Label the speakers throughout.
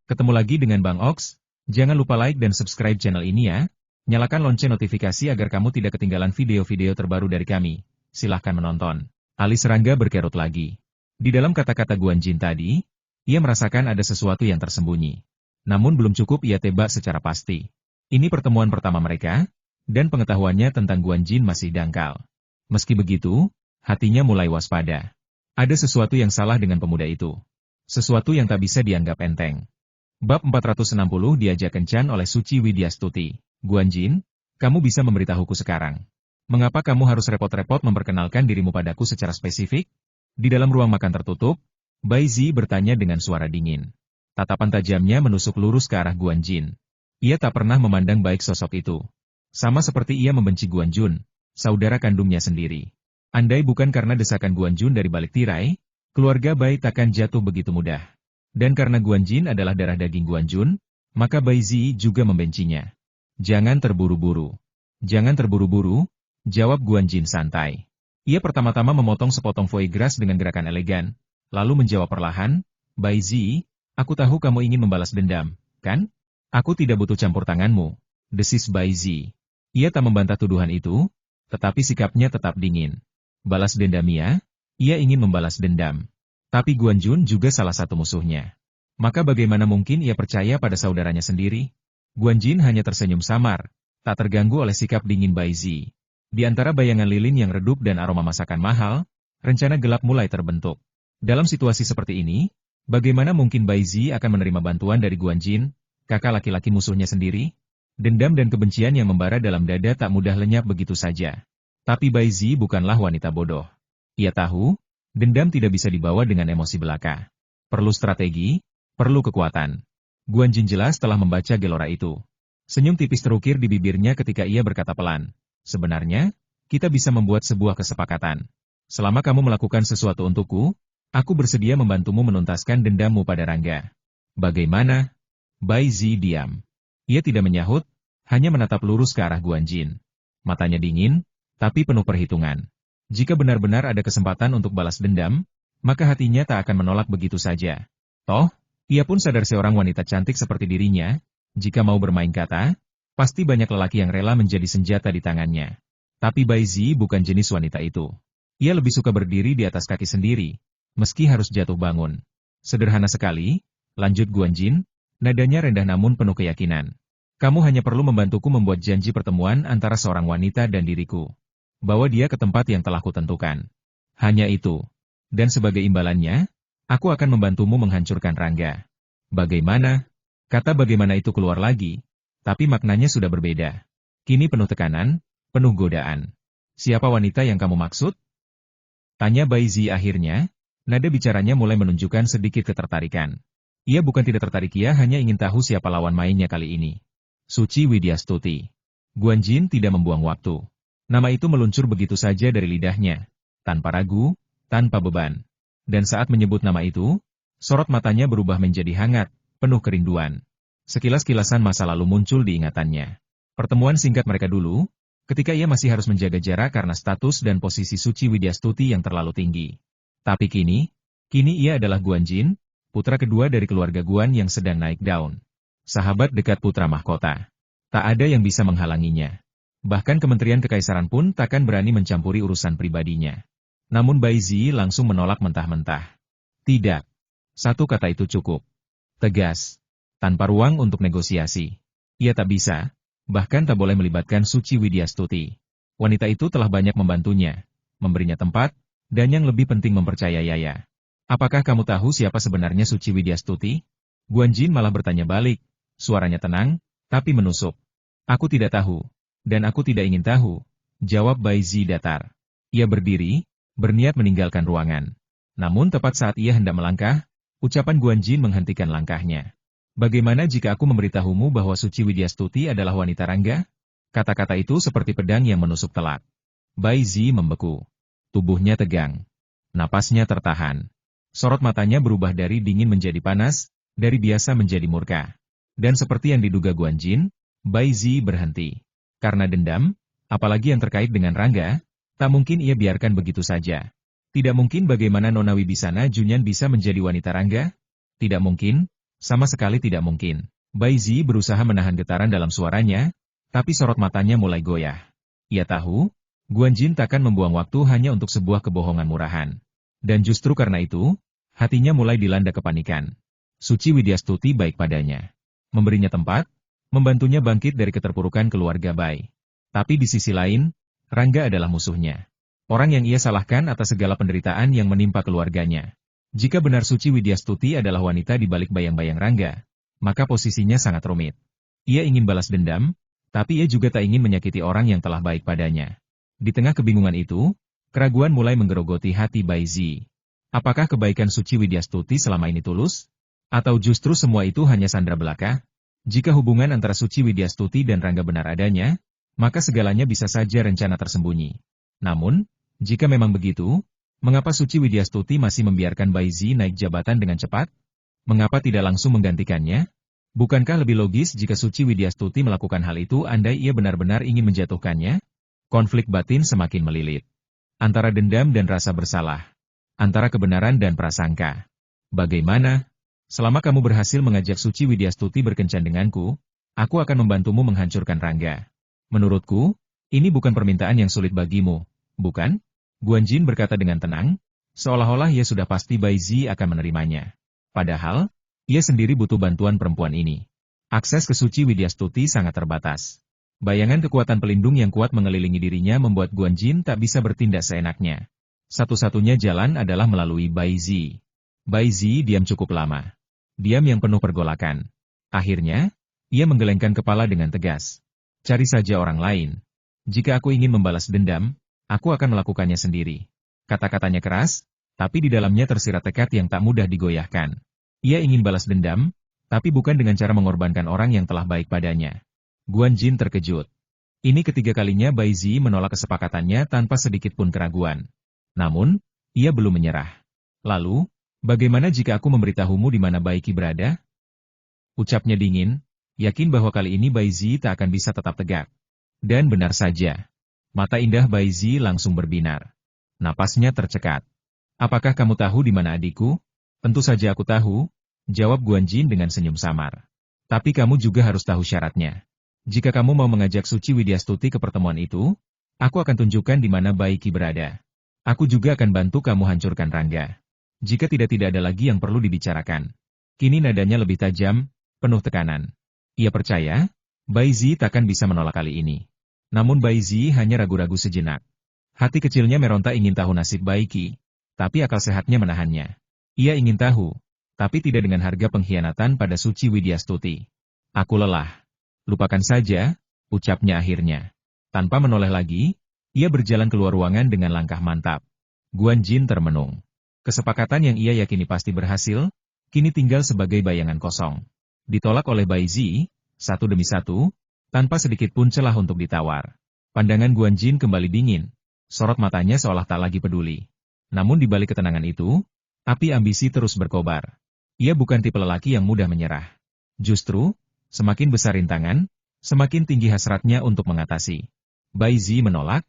Speaker 1: Ketemu lagi dengan Bang Ox. Jangan lupa like dan subscribe channel ini ya. Nyalakan lonceng notifikasi agar kamu tidak ketinggalan video-video terbaru dari kami. Silahkan menonton. Alis Rangga berkerut lagi. Di dalam kata-kata Guan Jin tadi, ia merasakan ada sesuatu yang tersembunyi. Namun belum cukup ia tebak secara pasti. Ini pertemuan pertama mereka, dan pengetahuannya tentang Guan Jin masih dangkal. Meski begitu, hatinya mulai waspada. Ada sesuatu yang salah dengan pemuda itu. Sesuatu yang tak bisa dianggap enteng. Bab 460 diajak kencan oleh Suci Widyastuti. Guan Jin, kamu bisa memberitahuku sekarang. Mengapa kamu harus repot-repot memperkenalkan dirimu padaku secara spesifik? Di dalam ruang makan tertutup, Bai Zi bertanya dengan suara dingin. Tatapan tajamnya menusuk lurus ke arah Guan Jin. Ia tak pernah memandang baik sosok itu. Sama seperti ia membenci Guan Jun, saudara kandungnya sendiri. Andai bukan karena desakan Guan Jun dari balik tirai, keluarga Bai takkan jatuh begitu mudah. Dan karena Guan Jin adalah darah daging Guan Jun, maka Bai Zi juga membencinya. Jangan terburu-buru. Jangan terburu-buru, jawab Guan Jin santai. Ia pertama-tama memotong sepotong foie gras dengan gerakan elegan, lalu menjawab perlahan, Bai Zi, aku tahu kamu ingin membalas dendam, kan? Aku tidak butuh campur tanganmu, desis Bai Zi. Ia tak membantah tuduhan itu, tetapi sikapnya tetap dingin. Balas dendam ya? Ia ingin membalas dendam. Tapi Guan Jun juga salah satu musuhnya. Maka bagaimana mungkin ia percaya pada saudaranya sendiri? Guan Jin hanya tersenyum samar, tak terganggu oleh sikap dingin Bai Zi. Di antara bayangan lilin yang redup dan aroma masakan mahal, rencana gelap mulai terbentuk. Dalam situasi seperti ini, bagaimana mungkin Bai Zi akan menerima bantuan dari Guan Jin, kakak laki-laki musuhnya sendiri? Dendam dan kebencian yang membara dalam dada tak mudah lenyap begitu saja. Tapi Bai Zi bukanlah wanita bodoh. Ia tahu, dendam tidak bisa dibawa dengan emosi belaka. Perlu strategi, perlu kekuatan. Guan Jin jelas telah membaca gelora itu. Senyum tipis terukir di bibirnya ketika ia berkata pelan. Sebenarnya, kita bisa membuat sebuah kesepakatan. Selama kamu melakukan sesuatu untukku, aku bersedia membantumu menuntaskan dendammu pada Rangga. Bagaimana? Bai Zi diam. Ia tidak menyahut, hanya menatap lurus ke arah Guan Jin. Matanya dingin, tapi penuh perhitungan. Jika benar-benar ada kesempatan untuk balas dendam, maka hatinya tak akan menolak begitu saja. Toh, ia pun sadar seorang wanita cantik seperti dirinya, jika mau bermain kata, pasti banyak lelaki yang rela menjadi senjata di tangannya. Tapi Bai Zi bukan jenis wanita itu. Ia lebih suka berdiri di atas kaki sendiri, meski harus jatuh bangun. Sederhana sekali, lanjut Guan Jin, nadanya rendah namun penuh keyakinan. Kamu hanya perlu membantuku membuat janji pertemuan antara seorang wanita dan diriku. Bawa dia ke tempat yang telah kutentukan. Hanya itu. Dan sebagai imbalannya, aku akan membantumu menghancurkan Rangga. Bagaimana? Kata bagaimana itu keluar lagi, tapi maknanya sudah berbeda. Kini penuh tekanan, penuh godaan. Siapa wanita yang kamu maksud? Tanya Bai Zi akhirnya, nada bicaranya mulai menunjukkan sedikit ketertarikan. Ia bukan tidak tertarik, ia hanya ingin tahu siapa lawan mainnya kali ini. Suci Widyastuti. Guan Jin tidak membuang waktu. Nama itu meluncur begitu saja dari lidahnya, tanpa ragu, tanpa beban. Dan saat menyebut nama itu, sorot matanya berubah menjadi hangat, penuh kerinduan. Sekilas-kilasan masa lalu muncul di ingatannya. Pertemuan singkat mereka dulu, ketika ia masih harus menjaga jarak karena status dan posisi Suci Widyastuti yang terlalu tinggi. Tapi kini ia adalah Guan Jin, putra kedua dari keluarga Guan yang sedang naik daun. Sahabat dekat putra mahkota. Tak ada yang bisa menghalanginya. Bahkan Kementerian Kekaisaran pun takkan berani mencampuri urusan pribadinya. Namun Bai Zi langsung menolak mentah-mentah. Tidak. Satu kata itu cukup. Tegas. Tanpa ruang untuk negosiasi. Ia tak bisa, bahkan tak boleh melibatkan Suci Widyastuti. Wanita itu telah banyak membantunya, memberinya tempat, dan yang lebih penting mempercayainya. Apakah kamu tahu siapa sebenarnya Suci Widyastuti? Guan Jin malah bertanya balik, suaranya tenang, tapi menusuk. Aku tidak tahu, dan aku tidak ingin tahu, jawab Bai Zi datar. Ia berdiri, berniat meninggalkan ruangan. Namun tepat saat ia hendak melangkah, ucapan Guan Jin menghentikan langkahnya. Bagaimana jika aku memberitahumu bahwa Suci Widyastuti adalah wanita Rangga? Kata-kata itu seperti pedang yang menusuk telak. Bai Zi membeku. Tubuhnya tegang. Napasnya tertahan. Sorot matanya berubah dari dingin menjadi panas, dari biasa menjadi murka. Dan seperti yang diduga Guan Jin, Bai Zi berhenti. Karena dendam, apalagi yang terkait dengan Rangga, tak mungkin ia biarkan begitu saja. Tidak mungkin bagaimana Nona Wibisana Junyan bisa menjadi wanita Rangga? Tidak mungkin, Sama sekali tidak mungkin. Baizi berusaha menahan getaran dalam suaranya, tapi sorot matanya mulai goyah. Ia tahu, Guanjin takkan membuang waktu hanya untuk sebuah kebohongan murahan. Dan justru karena itu, hatinya mulai dilanda kepanikan. Suci Widyastuti baik padanya. Memberinya tempat, membantunya bangkit dari keterpurukan keluarga Bai. Tapi di sisi lain, Rangga adalah musuhnya. Orang yang ia salahkan atas segala penderitaan yang menimpa keluarganya. Jika benar Suci Widyastuti adalah wanita di balik bayang-bayang Rangga, maka posisinya sangat rumit. Ia ingin balas dendam, tapi ia juga tak ingin menyakiti orang yang telah baik padanya. Di tengah kebingungan itu, keraguan mulai menggerogoti hati Baizi. Apakah kebaikan Suci Widyastuti selama ini tulus? Atau justru semua itu hanya sandra belaka? Jika hubungan antara Suci Widyastuti dan Rangga benar adanya, maka segalanya bisa saja rencana tersembunyi. Namun, jika memang begitu, mengapa Suci Widyastuti masih membiarkan Baizi naik jabatan dengan cepat? Mengapa tidak langsung menggantikannya? Bukankah lebih logis jika Suci Widyastuti melakukan hal itu andai ia benar-benar ingin menjatuhkannya? Konflik batin semakin melilit. Antara dendam dan rasa bersalah. Antara kebenaran dan prasangka. Bagaimana? Selama kamu berhasil mengajak Suci Widyastuti berkencan denganku, aku akan membantumu menghancurkan Rangga. Menurutku, ini bukan permintaan yang sulit bagimu, bukan? Guanjin berkata dengan tenang, seolah-olah ia sudah pasti Baizi akan menerimanya. Padahal, ia sendiri butuh bantuan perempuan ini. Akses ke Suci Widyastuti sangat terbatas. Bayangan kekuatan pelindung yang kuat mengelilingi dirinya membuat Guanjin tak bisa bertindak seenaknya. Satu-satunya jalan adalah melalui Baizi. Baizi diam cukup lama. Diam yang penuh pergolakan. Akhirnya, ia menggelengkan kepala dengan tegas. Cari saja orang lain. Jika aku ingin membalas dendam, aku akan melakukannya sendiri. Kata-katanya keras, tapi di dalamnya tersirat tekad yang tak mudah digoyahkan. Ia ingin balas dendam, tapi bukan dengan cara mengorbankan orang yang telah baik padanya. Guanjin terkejut. Ini ketiga kalinya Baizi menolak kesepakatannya tanpa sedikit pun keraguan. Namun, ia belum menyerah. Lalu, bagaimana jika aku memberitahumu di mana Baiki berada? Ucapnya dingin, yakin bahwa kali ini Baizi tak akan bisa tetap tegak. Dan benar saja. Mata indah Baizi langsung berbinar. Napasnya tercekat. Apakah kamu tahu di mana adikku? Tentu saja aku tahu, jawab Guanjin dengan senyum samar. Tapi kamu juga harus tahu syaratnya. Jika kamu mau mengajak Suci Widyastuti ke pertemuan itu, aku akan tunjukkan di mana Baiki berada. Aku juga akan bantu kamu hancurkan Rangga. Jika tidak ada lagi yang perlu dibicarakan. Kini nadanya lebih tajam, penuh tekanan. Ia percaya, Baizi takkan bisa menolak kali ini. Namun Baizi hanya ragu-ragu sejenak. Hati kecilnya meronta ingin tahu nasib Baiki, tapi akal sehatnya menahannya. Ia ingin tahu, tapi tidak dengan harga pengkhianatan pada Suci Widyastuti. Aku lelah. Lupakan saja, ucapnya akhirnya. Tanpa menoleh lagi, ia berjalan keluar ruangan dengan langkah mantap. Guanjin termenung. Kesepakatan yang ia yakini pasti berhasil, kini tinggal sebagai bayangan kosong. Ditolak oleh Baizi, satu demi satu, tanpa sedikit pun celah untuk ditawar. Pandangan Guanjin kembali dingin, sorot matanya seolah tak lagi peduli. Namun di balik ketenangan itu, api ambisi terus berkobar. Ia bukan tipe lelaki yang mudah menyerah. Justru, semakin besar rintangan, semakin tinggi hasratnya untuk mengatasi. Baizi menolak?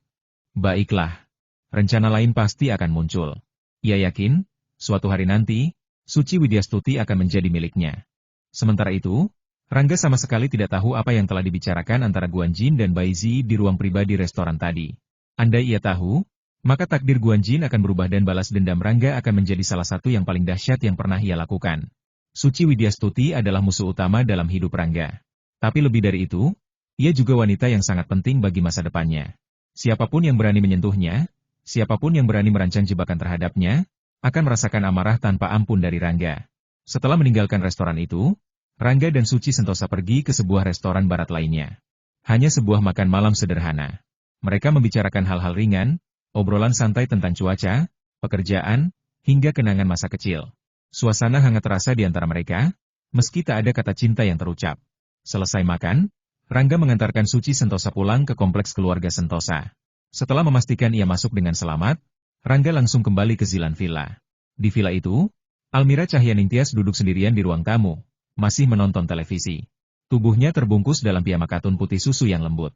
Speaker 1: Baiklah. Rencana lain pasti akan muncul. Ia yakin, suatu hari nanti, Suci Widyastuti akan menjadi miliknya. Sementara itu, Rangga sama sekali tidak tahu apa yang telah dibicarakan antara Guanjin dan Baizi di ruang pribadi restoran tadi. Andai ia tahu, maka takdir Guanjin akan berubah dan balas dendam Rangga akan menjadi salah satu yang paling dahsyat yang pernah ia lakukan. Suci Widyastuti adalah musuh utama dalam hidup Rangga. Tapi lebih dari itu, ia juga wanita yang sangat penting bagi masa depannya. Siapapun yang berani menyentuhnya, siapapun yang berani merancang jebakan terhadapnya, akan merasakan amarah tanpa ampun dari Rangga. Setelah meninggalkan restoran itu, Rangga dan Suci Sentosa pergi ke sebuah restoran barat lainnya. Hanya sebuah makan malam sederhana. Mereka membicarakan hal-hal ringan, obrolan santai tentang cuaca, pekerjaan, hingga kenangan masa kecil. Suasana hangat terasa di antara mereka, meski tak ada kata cinta yang terucap. Selesai makan, Rangga mengantarkan Suci Sentosa pulang ke kompleks keluarga Sentosa. Setelah memastikan ia masuk dengan selamat, Rangga langsung kembali ke Zilan Villa. Di villa itu, Almira Cahyaningtyas duduk sendirian di ruang tamu, masih menonton televisi. Tubuhnya terbungkus dalam piyama katun putih susu yang lembut.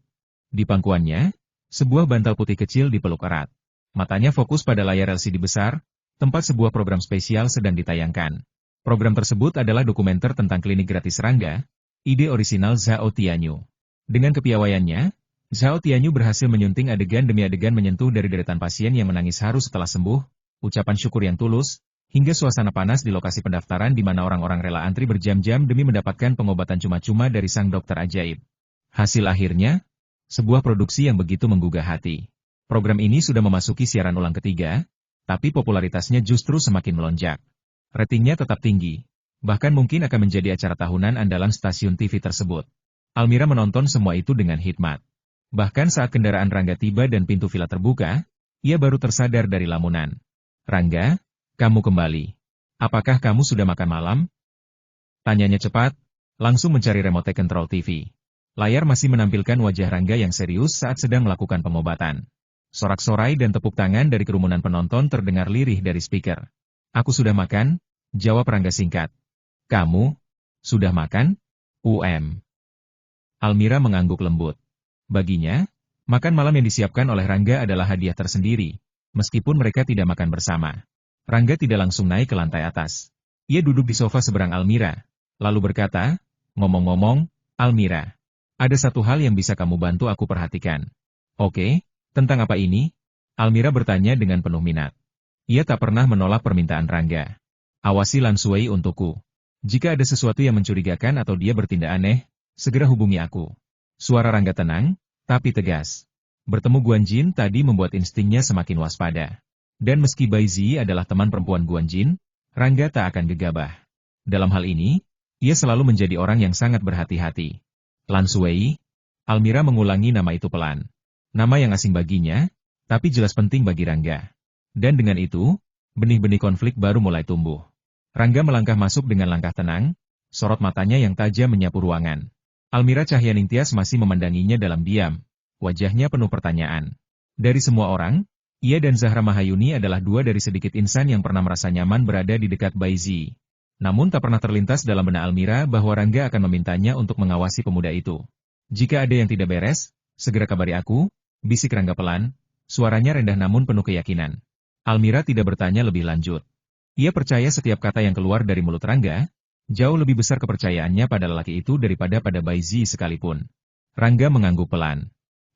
Speaker 1: Di pangkuannya, sebuah bantal putih kecil dipeluk erat. Matanya fokus pada layar LCD besar, tempat sebuah program spesial sedang ditayangkan. Program tersebut adalah dokumenter tentang klinik gratis Rangga, ide orisinal Zhao Tianyu. Dengan kepiawaiannya, Zhao Tianyu berhasil menyunting adegan demi adegan menyentuh dari deretan pasien yang menangis haru setelah sembuh, ucapan syukur yang tulus, hingga suasana panas di lokasi pendaftaran di mana orang-orang rela antri berjam-jam demi mendapatkan pengobatan cuma-cuma dari sang dokter ajaib. Hasil akhirnya, sebuah produksi yang begitu menggugah hati. Program ini sudah memasuki siaran ulang ketiga, tapi popularitasnya justru semakin melonjak. Ratingnya tetap tinggi, bahkan mungkin akan menjadi acara tahunan andalan stasiun TV tersebut. Almira menonton semua itu dengan hikmat. Bahkan saat kendaraan Rangga tiba dan pintu villa terbuka, ia baru tersadar dari lamunan. "Rangga, kamu kembali. Apakah kamu sudah makan malam?" Tanyanya cepat, langsung mencari remote control TV. Layar masih menampilkan wajah Rangga yang serius saat sedang melakukan pengobatan. Sorak-sorai dan tepuk tangan dari kerumunan penonton terdengar lirih dari speaker. "Aku sudah makan," jawab Rangga singkat. "Kamu sudah makan?" Almira mengangguk lembut. Baginya, makan malam yang disiapkan oleh Rangga adalah hadiah tersendiri, meskipun mereka tidak makan bersama. Rangga tidak langsung naik ke lantai atas. Ia duduk di sofa seberang Almira, lalu berkata, "Ngomong-ngomong, Almira, ada satu hal yang bisa kamu bantu aku perhatikan." "Oke, tentang apa ini?" Almira bertanya dengan penuh minat. Ia tak pernah menolak permintaan Rangga. "Awasi Lan Shuai untukku. Jika ada sesuatu yang mencurigakan atau dia bertindak aneh, segera hubungi aku." Suara Rangga tenang, tapi tegas. Bertemu Guan Jin tadi membuat instingnya semakin waspada. Dan meski Bai Zi adalah teman perempuan Guan Jin, Rangga tak akan gegabah. Dalam hal ini, ia selalu menjadi orang yang sangat berhati-hati. "Lan Shuai." Almira mengulangi nama itu pelan. Nama yang asing baginya, tapi jelas penting bagi Rangga. Dan dengan itu, benih-benih konflik baru mulai tumbuh. Rangga melangkah masuk dengan langkah tenang, sorot matanya yang tajam menyapu ruangan. Almira Cahyaningtyas masih memandanginya dalam diam, wajahnya penuh pertanyaan. Dari semua orang, ia dan Zahra Mahayuni adalah dua dari sedikit insan yang pernah merasa nyaman berada di dekat Bai Zi. Namun tak pernah terlintas dalam benak Almira bahwa Rangga akan memintanya untuk mengawasi pemuda itu. "Jika ada yang tidak beres, segera kabari aku," bisik Rangga pelan, suaranya rendah namun penuh keyakinan. Almira tidak bertanya lebih lanjut. Ia percaya setiap kata yang keluar dari mulut Rangga, jauh lebih besar kepercayaannya pada lelaki itu daripada pada Bai Zi sekalipun. Rangga mengangguk pelan.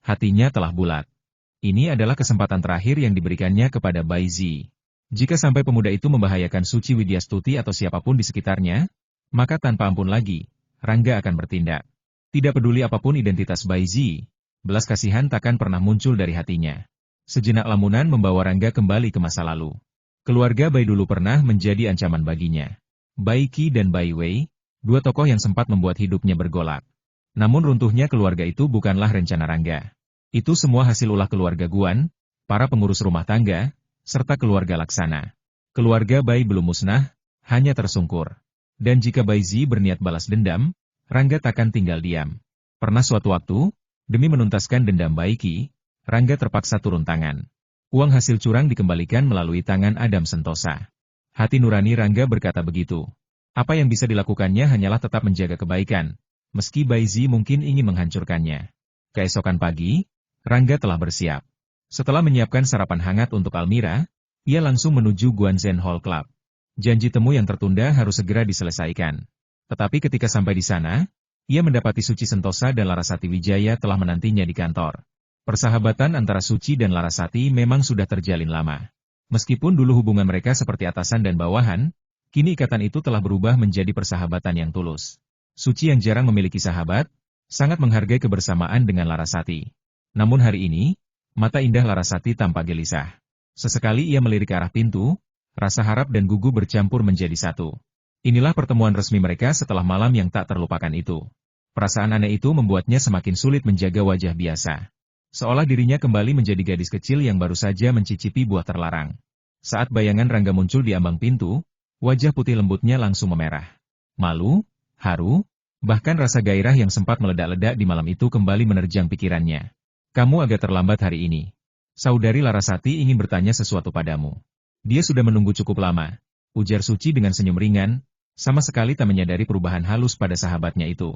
Speaker 1: Hatinya telah bulat. Ini adalah kesempatan terakhir yang diberikannya kepada Bai Zi. Jika sampai pemuda itu membahayakan Suci Widyastuti atau siapapun di sekitarnya, maka tanpa ampun lagi, Rangga akan bertindak. Tidak peduli apapun identitas Bai Zi, belas kasihan takkan pernah muncul dari hatinya. Sejenak lamunan membawa Rangga kembali ke masa lalu. Keluarga Bai dulu pernah menjadi ancaman baginya. Bai Qi dan Bai Wei, dua tokoh yang sempat membuat hidupnya bergolak. Namun runtuhnya keluarga itu bukanlah rencana Rangga. Itu semua hasil ulah keluarga Guan, para pengurus rumah tangga, serta keluarga Laksana. Keluarga Bai belum musnah, hanya tersungkur. Dan jika Bai Zi berniat balas dendam, Rangga takkan tinggal diam. Pernah suatu waktu, demi menuntaskan dendam Bai Qi, Rangga terpaksa turun tangan. Uang hasil curang dikembalikan melalui tangan Adam Sentosa. Hati nurani Rangga berkata begitu. Apa yang bisa dilakukannya hanyalah tetap menjaga kebaikan, meski Bai Zi mungkin ingin menghancurkannya. Keesokan pagi, Rangga telah bersiap. Setelah menyiapkan sarapan hangat untuk Almira, ia langsung menuju Guanzhen Hall Club. Janji temu yang tertunda harus segera diselesaikan. Tetapi ketika sampai di sana, ia mendapati Suci Sentosa dan Larasati Wijaya telah menantinya di kantor. Persahabatan antara Suci dan Larasati memang sudah terjalin lama. Meskipun dulu hubungan mereka seperti atasan dan bawahan, kini ikatan itu telah berubah menjadi persahabatan yang tulus. Suci yang jarang memiliki sahabat, sangat menghargai kebersamaan dengan Larasati. Namun hari ini, mata indah Larasati tampak gelisah. Sesekali ia melirik ke arah pintu, rasa harap dan gugup bercampur menjadi satu. Inilah pertemuan resmi mereka setelah malam yang tak terlupakan itu. Perasaan aneh itu membuatnya semakin sulit menjaga wajah biasa. Seolah dirinya kembali menjadi gadis kecil yang baru saja mencicipi buah terlarang. Saat bayangan Rangga muncul di ambang pintu, wajah putih lembutnya langsung memerah. Malu, haru, bahkan rasa gairah yang sempat meledak-ledak di malam itu kembali menerjang pikirannya. "Kamu agak terlambat hari ini. Saudari Larasati ingin bertanya sesuatu padamu." "Dia sudah menunggu cukup lama," ujar Suci dengan senyum ringan, sama sekali tak menyadari perubahan halus pada sahabatnya itu.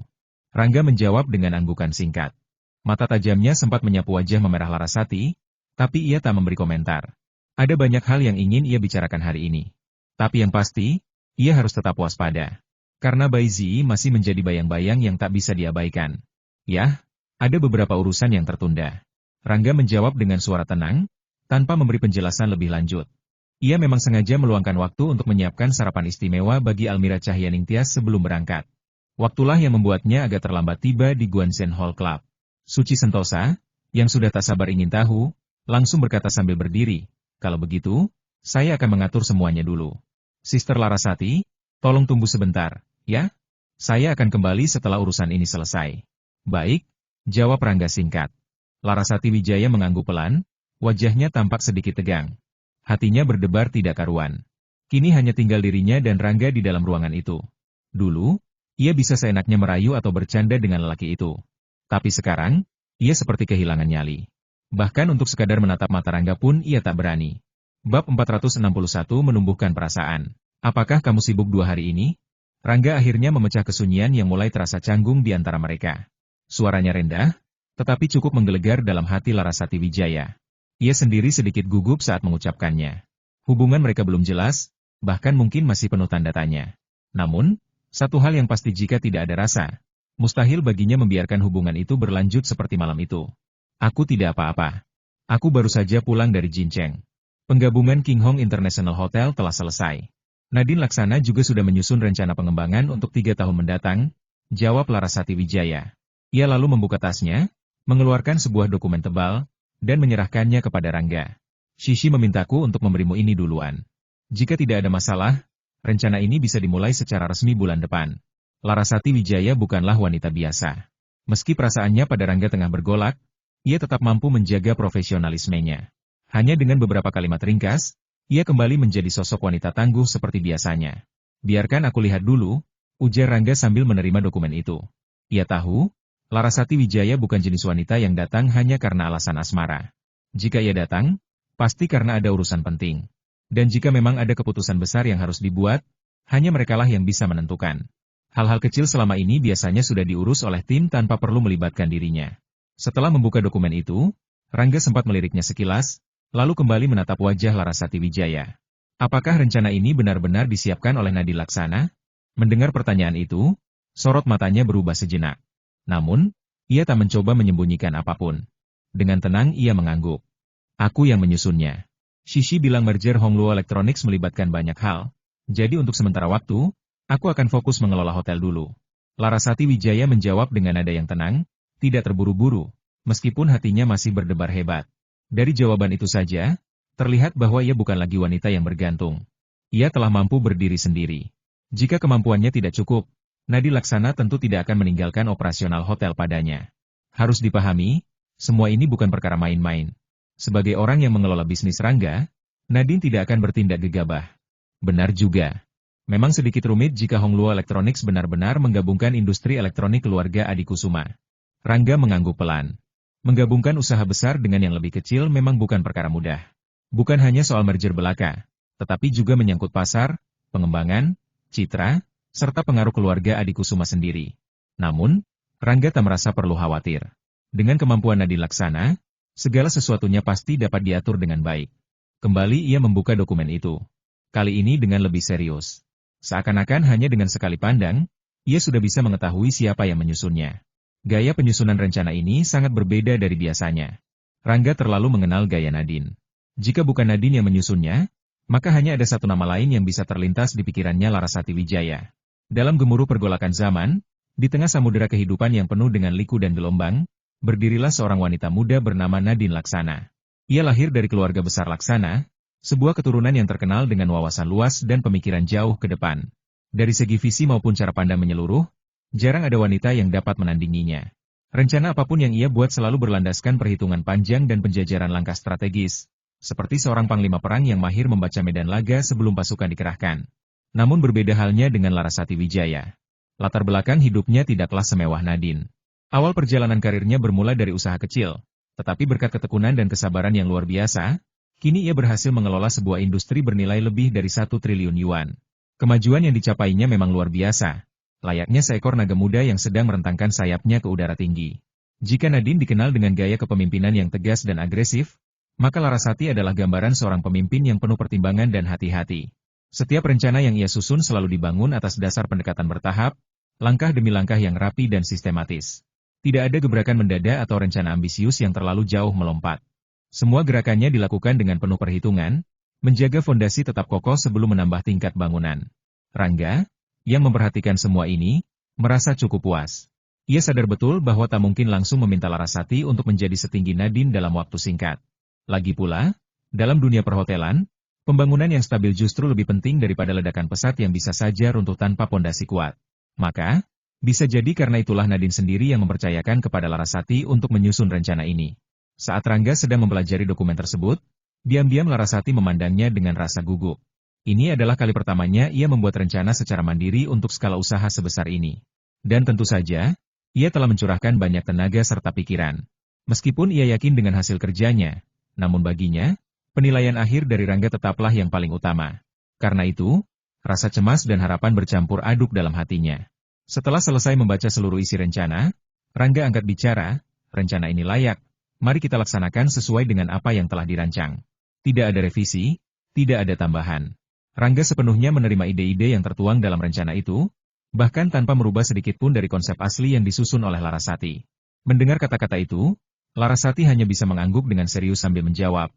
Speaker 1: Rangga menjawab dengan anggukan singkat. Mata tajamnya sempat menyapu wajah memerah Larasati, tapi ia tak memberi komentar. Ada banyak hal yang ingin ia bicarakan hari ini. Tapi yang pasti, ia harus tetap waspada. Karena Bai Zi masih menjadi bayang-bayang yang tak bisa diabaikan. Yah, ada beberapa urusan yang tertunda. Rangga menjawab dengan suara tenang, tanpa memberi penjelasan lebih lanjut. Ia memang sengaja meluangkan waktu untuk menyiapkan sarapan istimewa bagi Almira Cahyaningtyas sebelum berangkat. Waktulah yang membuatnya agak terlambat tiba di Guanzhen Hall Club. Suci Sentosa, yang sudah tak sabar ingin tahu, langsung berkata sambil berdiri, "Kalau begitu, saya akan mengatur semuanya dulu. Sister Larasati, tolong tunggu sebentar, ya? Saya akan kembali setelah urusan ini selesai." "Baik," jawab Rangga singkat. Larasati Wijaya mengangguk pelan, wajahnya tampak sedikit tegang. Hatinya berdebar tidak karuan. Kini hanya tinggal dirinya dan Rangga di dalam ruangan itu. Dulu, ia bisa seenaknya merayu atau bercanda dengan lelaki itu. Tapi sekarang, ia seperti kehilangan nyali. Bahkan untuk sekadar menatap mata Rangga pun ia tak berani. Bab 461 menumbuhkan perasaan. "Apakah kamu sibuk 2 hari ini?" Rangga akhirnya memecah kesunyian yang mulai terasa canggung di antara mereka. Suaranya rendah, tetapi cukup menggelegar dalam hati Larasati Wijaya. Ia sendiri sedikit gugup saat mengucapkannya. Hubungan mereka belum jelas, bahkan mungkin masih penuh tanda tanya. Namun, satu hal yang pasti jika tidak ada rasa, mustahil baginya membiarkan hubungan itu berlanjut seperti malam itu. "Aku tidak apa-apa. Aku baru saja pulang dari Jincheng. Penggabungan King Hong International Hotel telah selesai. Nadine Laksana juga sudah menyusun rencana pengembangan untuk 3 tahun mendatang," jawab Larasati Wijaya. Ia lalu membuka tasnya, mengeluarkan sebuah dokumen tebal, dan menyerahkannya kepada Rangga. "Shishi memintaku untuk memberimu ini duluan. Jika tidak ada masalah, rencana ini bisa dimulai secara resmi bulan depan." Larasati Wijaya bukanlah wanita biasa. Meski perasaannya pada Rangga tengah bergolak, ia tetap mampu menjaga profesionalismenya. Hanya dengan beberapa kalimat ringkas, ia kembali menjadi sosok wanita tangguh seperti biasanya. "Biarkan aku lihat dulu," ujar Rangga sambil menerima dokumen itu. Ia tahu, Larasati Wijaya bukan jenis wanita yang datang hanya karena alasan asmara. Jika ia datang, pasti karena ada urusan penting. Dan jika memang ada keputusan besar yang harus dibuat, hanya merekalah yang bisa menentukan. Hal-hal kecil selama ini biasanya sudah diurus oleh tim tanpa perlu melibatkan dirinya. Setelah membuka dokumen itu, Rangga sempat meliriknya sekilas, lalu kembali menatap wajah Larasati Wijaya. Apakah rencana ini benar-benar disiapkan oleh Nadine Laksana? Mendengar pertanyaan itu, sorot matanya berubah sejenak. Namun, ia tak mencoba menyembunyikan apapun. Dengan tenang ia mengangguk. "Aku yang menyusunnya. Shishi bilang merger Hongluo Electronics melibatkan banyak hal, jadi untuk sementara waktu, aku akan fokus mengelola hotel dulu." Larasati Wijaya menjawab dengan nada yang tenang, tidak terburu-buru, meskipun hatinya masih berdebar hebat. Dari jawaban itu saja, terlihat bahwa ia bukan lagi wanita yang bergantung. Ia telah mampu berdiri sendiri. Jika kemampuannya tidak cukup, Nadine Laksana tentu tidak akan meninggalkan operasional hotel padanya. Harus dipahami, semua ini bukan perkara main-main. Sebagai orang yang mengelola bisnis Rangga, Nadine tidak akan bertindak gegabah. Benar juga. Memang sedikit rumit jika Hongluo Electronics benar-benar menggabungkan industri elektronik keluarga Adikusuma. Rangga mengangguk pelan. Menggabungkan usaha besar dengan yang lebih kecil memang bukan perkara mudah. Bukan hanya soal merger belaka, tetapi juga menyangkut pasar, pengembangan, citra, serta pengaruh keluarga Adikusuma sendiri. Namun, Rangga tak merasa perlu khawatir. Dengan kemampuan Nadine Laksana, segala sesuatunya pasti dapat diatur dengan baik. Kembali ia membuka dokumen itu. Kali ini dengan lebih serius. Seakan-akan hanya dengan sekali pandang, ia sudah bisa mengetahui siapa yang menyusunnya. Gaya penyusunan rencana ini sangat berbeda dari biasanya. Rangga terlalu mengenal gaya Nadine. Jika bukan Nadine yang menyusunnya, maka hanya ada satu nama lain yang bisa terlintas di pikirannya Larasati Wijaya. Dalam gemuruh pergolakan zaman, di tengah samudera kehidupan yang penuh dengan liku dan gelombang, berdirilah seorang wanita muda bernama Nadine Laksana. Ia lahir dari keluarga besar Laksana, sebuah keturunan yang terkenal dengan wawasan luas dan pemikiran jauh ke depan. Dari segi visi maupun cara pandang menyeluruh, jarang ada wanita yang dapat menandinginya. Rencana apapun yang ia buat selalu berlandaskan perhitungan panjang dan penjajaran langkah strategis, seperti seorang panglima perang yang mahir membaca medan laga sebelum pasukan dikerahkan. Namun berbeda halnya dengan Larasati Wijaya. Latar belakang hidupnya tidaklah semewah Nadine. Awal perjalanan karirnya bermula dari usaha kecil, tetapi berkat ketekunan dan kesabaran yang luar biasa, kini ia berhasil mengelola sebuah industri bernilai lebih dari 1 triliun yuan. Kemajuan yang dicapainya memang luar biasa, layaknya seekor naga muda yang sedang merentangkan sayapnya ke udara tinggi. Jika Nadine dikenal dengan gaya kepemimpinan yang tegas dan agresif, maka Larasati adalah gambaran seorang pemimpin yang penuh pertimbangan dan hati-hati. Setiap rencana yang ia susun selalu dibangun atas dasar pendekatan bertahap, langkah demi langkah yang rapi dan sistematis. Tidak ada gebrakan mendadak atau rencana ambisius yang terlalu jauh melompat. Semua gerakannya dilakukan dengan penuh perhitungan, menjaga fondasi tetap kokoh sebelum menambah tingkat bangunan. Rangga, yang memperhatikan semua ini, merasa cukup puas. Ia sadar betul bahwa tak mungkin langsung meminta Larasati untuk menjadi setinggi Nadine dalam waktu singkat. Lagi pula, dalam dunia perhotelan, pembangunan yang stabil justru lebih penting daripada ledakan pesat yang bisa saja runtuh tanpa pondasi kuat. Maka, bisa jadi karena itulah Nadine sendiri yang mempercayakan kepada Larasati untuk menyusun rencana ini. Saat Rangga sedang mempelajari dokumen tersebut, diam-diam Larasati memandangnya dengan rasa gugup. Ini adalah kali pertamanya ia membuat rencana secara mandiri untuk skala usaha sebesar ini. Dan tentu saja, ia telah mencurahkan banyak tenaga serta pikiran. Meskipun ia yakin dengan hasil kerjanya, namun baginya, penilaian akhir dari Rangga tetaplah yang paling utama. Karena itu, rasa cemas dan harapan bercampur aduk dalam hatinya. Setelah selesai membaca seluruh isi rencana, Rangga angkat bicara, rencana ini layak. Mari kita laksanakan sesuai dengan apa yang telah dirancang. Tidak ada revisi, tidak ada tambahan. Rangga sepenuhnya menerima ide-ide yang tertuang dalam rencana itu, bahkan tanpa merubah sedikit pun dari konsep asli yang disusun oleh Larasati. Mendengar kata-kata itu, Larasati hanya bisa mengangguk dengan serius sambil menjawab,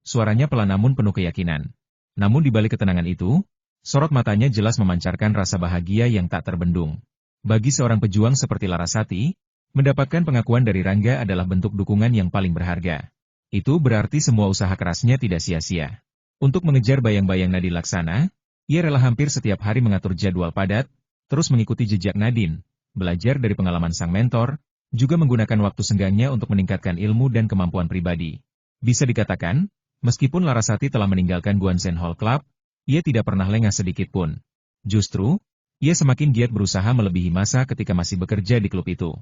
Speaker 1: suaranya pelan namun penuh keyakinan. Namun di balik ketenangan itu, sorot matanya jelas memancarkan rasa bahagia yang tak terbendung. Bagi seorang pejuang seperti Larasati, mendapatkan pengakuan dari Rangga adalah bentuk dukungan yang paling berharga. Itu berarti semua usaha kerasnya tidak sia-sia. Untuk mengejar bayang-bayang Nadine Laksana, ia rela hampir setiap hari mengatur jadwal padat, terus mengikuti jejak Nadine, belajar dari pengalaman sang mentor, juga menggunakan waktu senggangnya untuk meningkatkan ilmu dan kemampuan pribadi. Bisa dikatakan, meskipun Larasati telah meninggalkan Guansen Hall Club, ia tidak pernah lengah sedikit pun. Justru, ia semakin giat berusaha melebihi masa ketika masih bekerja di klub itu.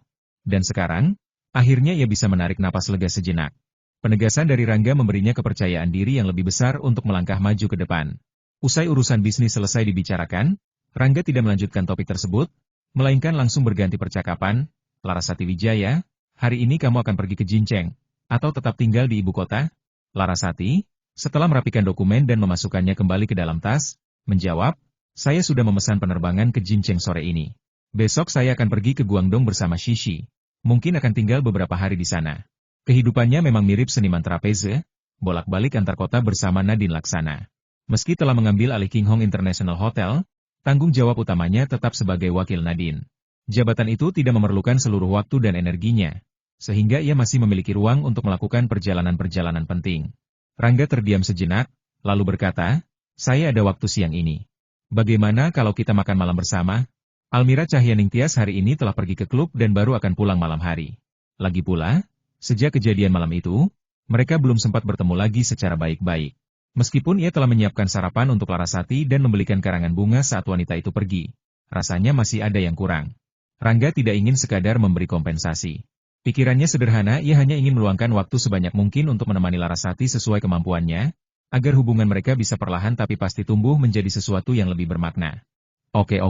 Speaker 1: Dan sekarang, akhirnya ia bisa menarik napas lega sejenak. Penegasan dari Rangga memberinya kepercayaan diri yang lebih besar untuk melangkah maju ke depan. Usai urusan bisnis selesai dibicarakan, Rangga tidak melanjutkan topik tersebut, melainkan langsung berganti percakapan, Larasati Wijaya, hari ini kamu akan pergi ke Jinceng, atau tetap tinggal di ibu kota? Larasati, setelah merapikan dokumen dan memasukkannya kembali ke dalam tas, menjawab, saya sudah memesan penerbangan ke Jinceng sore ini. Besok saya akan pergi ke Guangdong bersama Shishi. Mungkin akan tinggal beberapa hari di sana. Kehidupannya memang mirip seniman trapeze, bolak-balik antar kota bersama Nadine Laksana. Meski telah mengambil alih King Hong International Hotel, tanggung jawab utamanya tetap sebagai wakil Nadine. Jabatan itu tidak memerlukan seluruh waktu dan energinya, sehingga ia masih memiliki ruang untuk melakukan perjalanan-perjalanan penting. Rangga terdiam sejenak, lalu berkata, saya ada waktu siang ini. Bagaimana kalau kita makan malam bersama? Almira Cahyaningtyas hari ini telah pergi ke klub dan baru akan pulang malam hari. Lagi pula, sejak kejadian malam itu, mereka belum sempat bertemu lagi secara baik-baik. Meskipun ia telah menyiapkan sarapan untuk Larasati dan membelikan karangan bunga saat wanita itu pergi, rasanya masih ada yang kurang. Rangga tidak ingin sekadar memberi kompensasi. Pikirannya sederhana, ia hanya ingin meluangkan waktu sebanyak mungkin untuk menemani Larasati sesuai kemampuannya, agar hubungan mereka bisa perlahan tapi pasti tumbuh menjadi sesuatu yang lebih bermakna. Oke.